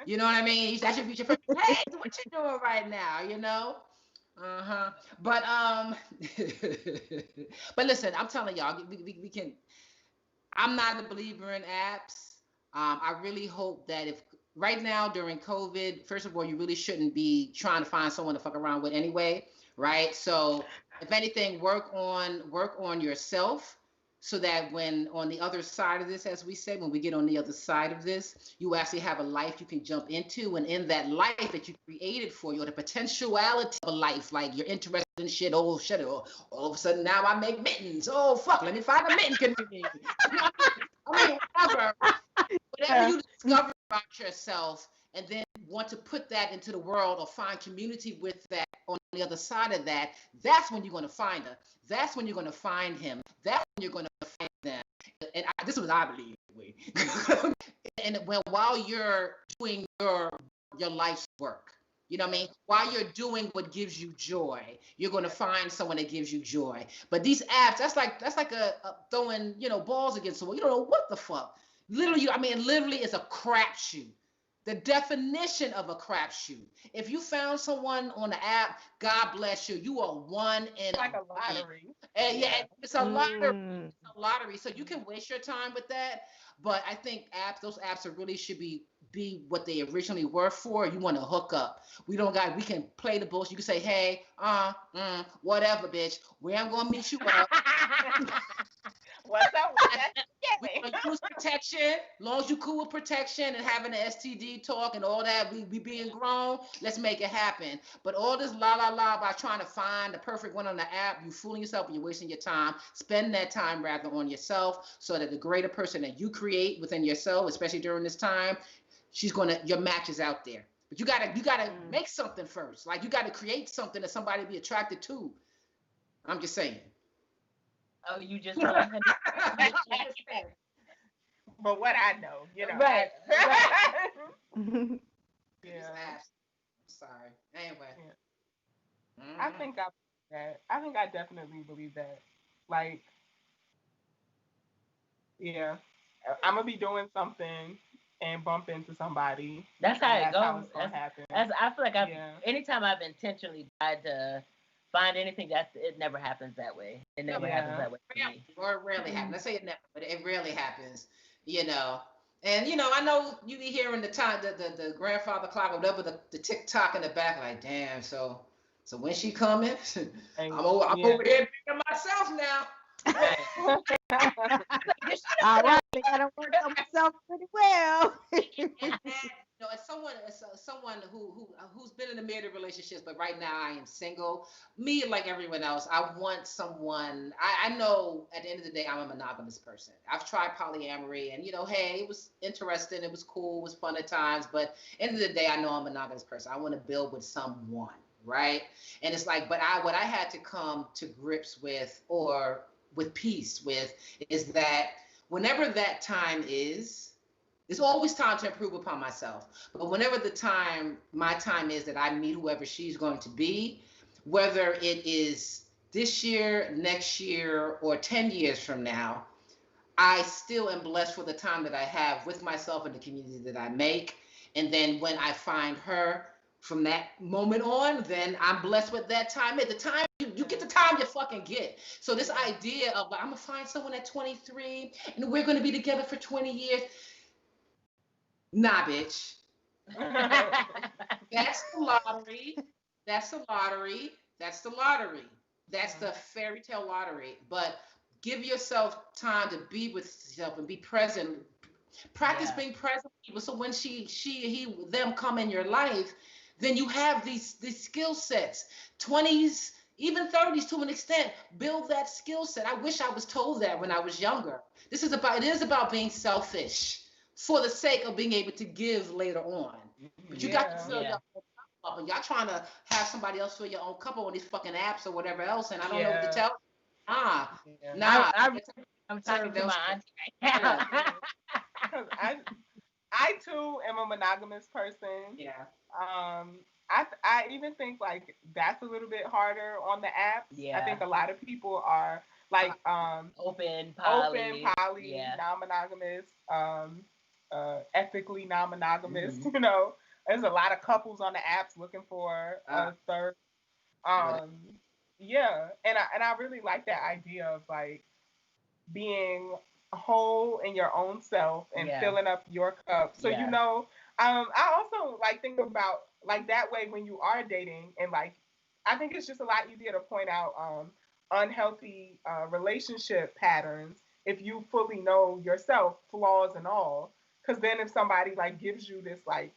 You know what I mean? That should be your first. Hey, what you doing right now? You know? But but listen, I'm telling y'all, we can. I'm not a believer in apps. I really hope that if right now during COVID, first of all, you really shouldn't be trying to find someone to fuck around with anyway, right? So if anything, work on yourself so that when on the other side of this, as we say, when we get on the other side of this, you actually have a life you can jump into, and in that life that you created for you, or the potentiality of a life, like you're interested in shit, oh shit, all of a sudden now I make mittens. Oh fuck, let me find a mitten community. I mean, whatever you discover about yourself and then want to put that into the world or find community with that on the other side of that, that's when you're going to find her. That's when you're going to find him. That's when you're going to find them. And this is what I believe. And while you're doing your life's work, you know what I mean? While you're doing what gives you joy, you're going to find someone that gives you joy. But these apps, that's like a throwing, balls against the wall. You don't know what the fuck. Literally, literally it's a crapshoot. The definition of a crapshoot. If you found someone on the app, God bless you. You are one in like a lottery. And yeah, it's a lottery. It's a lottery. So you can waste your time with that. But I think those apps really should be what they originally were for. You want to hook up. We can play the bullshit. You can say, hey, whatever, bitch. Where I'm gonna meet you up. What's up with that? We use protection. Long as you cool with protection and having an STD talk and all that, we being grown, let's make it happen. But all this la by trying to find the perfect one on the app, you fooling yourself and you're wasting your time. Spend that time rather on yourself so that the greater person that you create within yourself, especially during this time, your match is out there. But you gotta make something first. Like you gotta create something that somebody be attracted to. I'm just saying. Oh, you just But what I know, Right. Yeah. Sorry. Anyway. Yeah. I think I definitely believe that. Like, yeah, I'm gonna be doing something and bump into somebody. That's how it goes. How it's gonna happen. I feel like anytime I've intentionally tried to find anything, it never happens that way. It never happens that way to me. Or it rarely happens. Let's say it never, but it rarely happens. And I know you be hearing the grandfather clock or whatever, the tick tock in the back, like, damn, so when she coming? I'm over here thinking myself now. All right, I gotta work on myself pretty well. As someone who's been in a married relationships, but right now I am single. Me, like everyone else, I want someone. I know at the end of the day, I'm a monogamous person. I've tried polyamory, and hey, it was interesting, it was cool, it was fun at times. But at the end of the day, I know I'm a monogamous person. I want to build with someone, right? And it's like, but what I had to come to grips with, or with peace with, is that whenever that time is, it's always time to improve upon myself. But whenever my time is that I meet whoever she's going to be, whether it is this year, next year, or 10 years from now, I still am blessed for the time that I have with myself and the community that I make. And then when I find her from that moment on, then I'm blessed with that time. At the time, you get the time you fucking get. So this idea of like, I'm gonna find someone at 23 and we're gonna be together for 20 years. Nah, bitch. That's the lottery. That's the lottery. That's the lottery. That's the fairy tale lottery. But give yourself time to be with yourself and be present. Practice being present with people. So when them come in your life, then you have these skill sets. 20s, even 30s to an extent, build that skill set. I wish I was told that when I was younger. It is about being selfish for the sake of being able to give later on. But you got to fill your own cup up, and y'all trying to have somebody else fill your own cup up on these fucking apps or whatever else, and I don't know what to tell you. Nah. I'm talking to my auntie right now. Because I too am a monogamous person. Yeah. I even think like that's a little bit harder on the apps. Yeah. I think a lot of people are like open, poly, non-monogamous, ethically non-monogamous. You know, there's a lot of couples on the apps looking for a third. Yeah, and I really like that idea of like being whole in your own self and filling up your cup. So you know, I also like think about like that way when you are dating, and like I think it's just a lot easier to point out unhealthy relationship patterns if you fully know yourself, flaws and all. Because then if somebody like gives you this like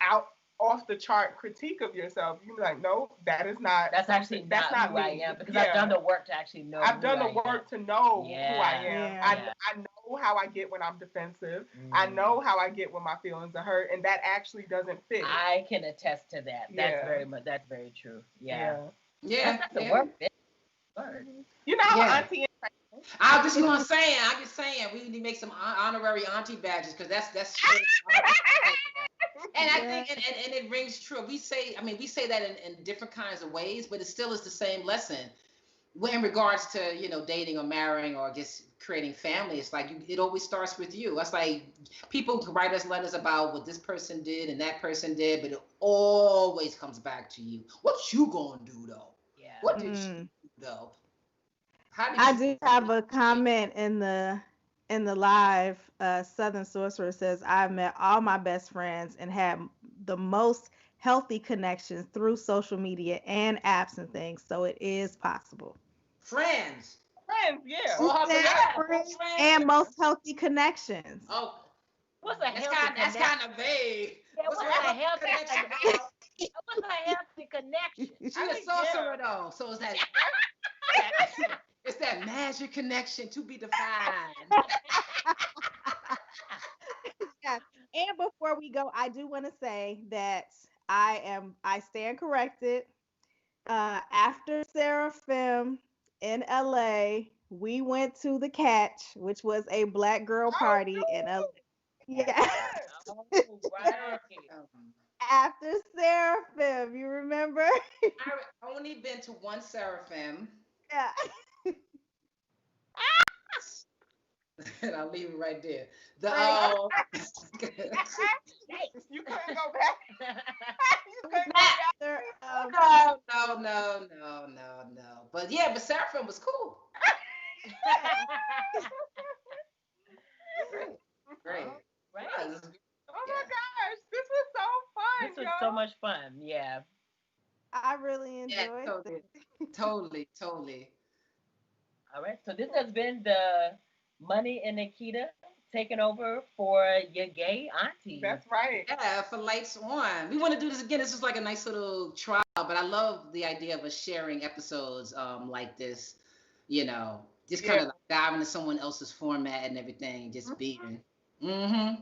out off the chart critique of yourself, you be like, no, that's not who me. I am, because I've done the work to actually know. I've done the work to know who I am. I know how I get when I'm defensive. I know how I get when my feelings are hurt, and that actually doesn't fit. I can attest to that. That's very true. Yeah. That's the work. You know how auntie. I'm just saying we need to make some honorary auntie badges, because that's and I think and it rings true. We say that in different kinds of ways, but it still is the same lesson. In regards to, you know, dating or marrying or just creating family, it's like it always starts with you. It's like people can write us letters about what this person did and that person did, but it always comes back to you. What you gonna do though? Yeah. What did you do though? I do have a comment in the live. Southern Sorcerer says, I've met all my best friends and had the most healthy connections through social media and apps and things, so it is possible. Friends, yeah. Friends and most healthy connections. Oh, what's a healthy connection? That's kind of vague. Yeah, what's a healthy connection? What's a healthy connection? She's a sorcerer though, so it's that it's that magic connection to be defined. Yeah. And before we go, I do want to say that I stand corrected. After Seraphim in LA, we went to the Catch, which was a black girl party in LA. Yeah. After Seraphim, you remember? I've only been to one Seraphim. Yeah. And I'll leave it right there. You couldn't go back. No. But Seraphim was cool. Great. Right. Oh my gosh, this was so fun. This was so much fun. Yeah. I really enjoyed it. Totally. All right. So this has been the Money and Nikita taking over for your Gay Aunties. That's right. Yeah, for Lights On. We want to do this again. This is like a nice little trial, but I love the idea of us sharing episodes like this, you know, just kind of like dive into someone else's format and everything, just being. Mm-hmm.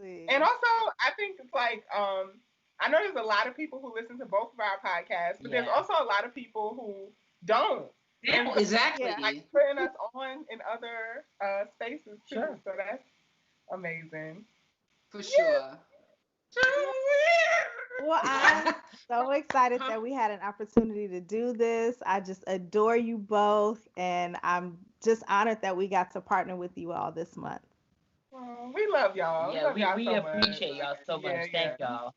And also, I think it's like, I know there's a lot of people who listen to both of our podcasts, but there's also a lot of people who don't. And Exactly. like putting us on in other spaces too. Sure. So that's amazing. For sure. Well, I'm so excited that we had an opportunity to do this. I just adore you both, and I'm just honored that we got to partner with you all this month. Oh, we love y'all. Yeah, love y'all we so appreciate much. y'all so much. Yeah, Thank yeah. y'all.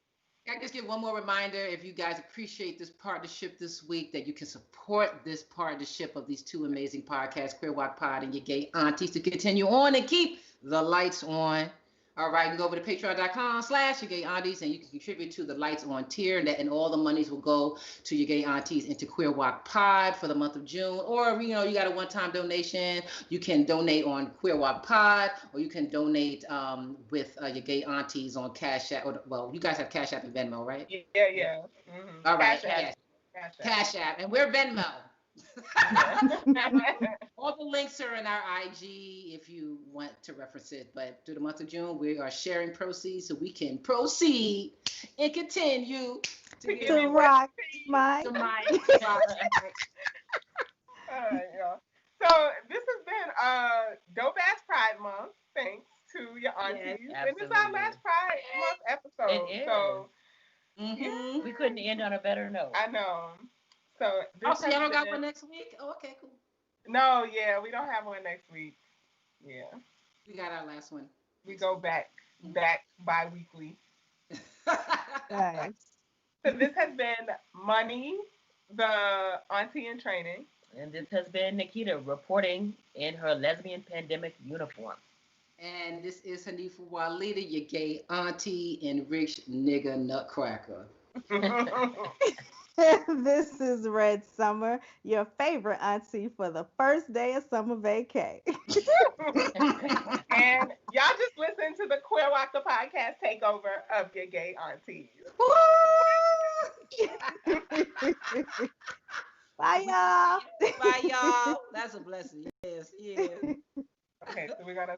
I just give one more reminder, if you guys appreciate this partnership this week, that you can support this partnership of these two amazing podcasts, Queer Woc Pod and Your Gay Aunties, to continue on and keep the lights on. All right, you can go over to patreon.com/Your Gay Aunties, and you can contribute to the lights on tier, and all the monies will go to Your Gay Aunties into Queer Woc Pod for the month of June. Or, you got a one-time donation, you can donate on Queer Woc Pod, or you can donate with Your Gay Aunties on Cash App. Well, you guys have Cash App and Venmo, right? Yeah, yeah. Mm-hmm. All right, Cash Cash App, and we're Venmo. App. All the links are in our IG if you want to reference it. But through the month of June, we are sharing proceeds so we can proceed and continue to give To you rock, Mike. the mic. All right, y'all. So this has been Dope Ass Pride Month. Thanks to your aunties. Yes, and this is our absolutely. last Pride Month episode. It is. So Mm-hmm. We couldn't end on a better note. I know. So this Oh, so y'all don't has got been- one next week? Oh, okay, cool. No, yeah, we don't have one next week. Yeah. We got our last one. We go back bi-weekly. Nice. So this has been Money, the auntie in training. And this has been Nikita reporting in her lesbian pandemic uniform. And this is Hanifa Walida, your gay auntie and rich nigga nutcracker. This is Red Summer, your favorite auntie for the first day of summer vacay. And y'all just listen to the Queer Walk the podcast takeover of your gay aunties. Bye, y'all. Bye, y'all. That's a blessing. Yes, yeah. Okay, so we're gonna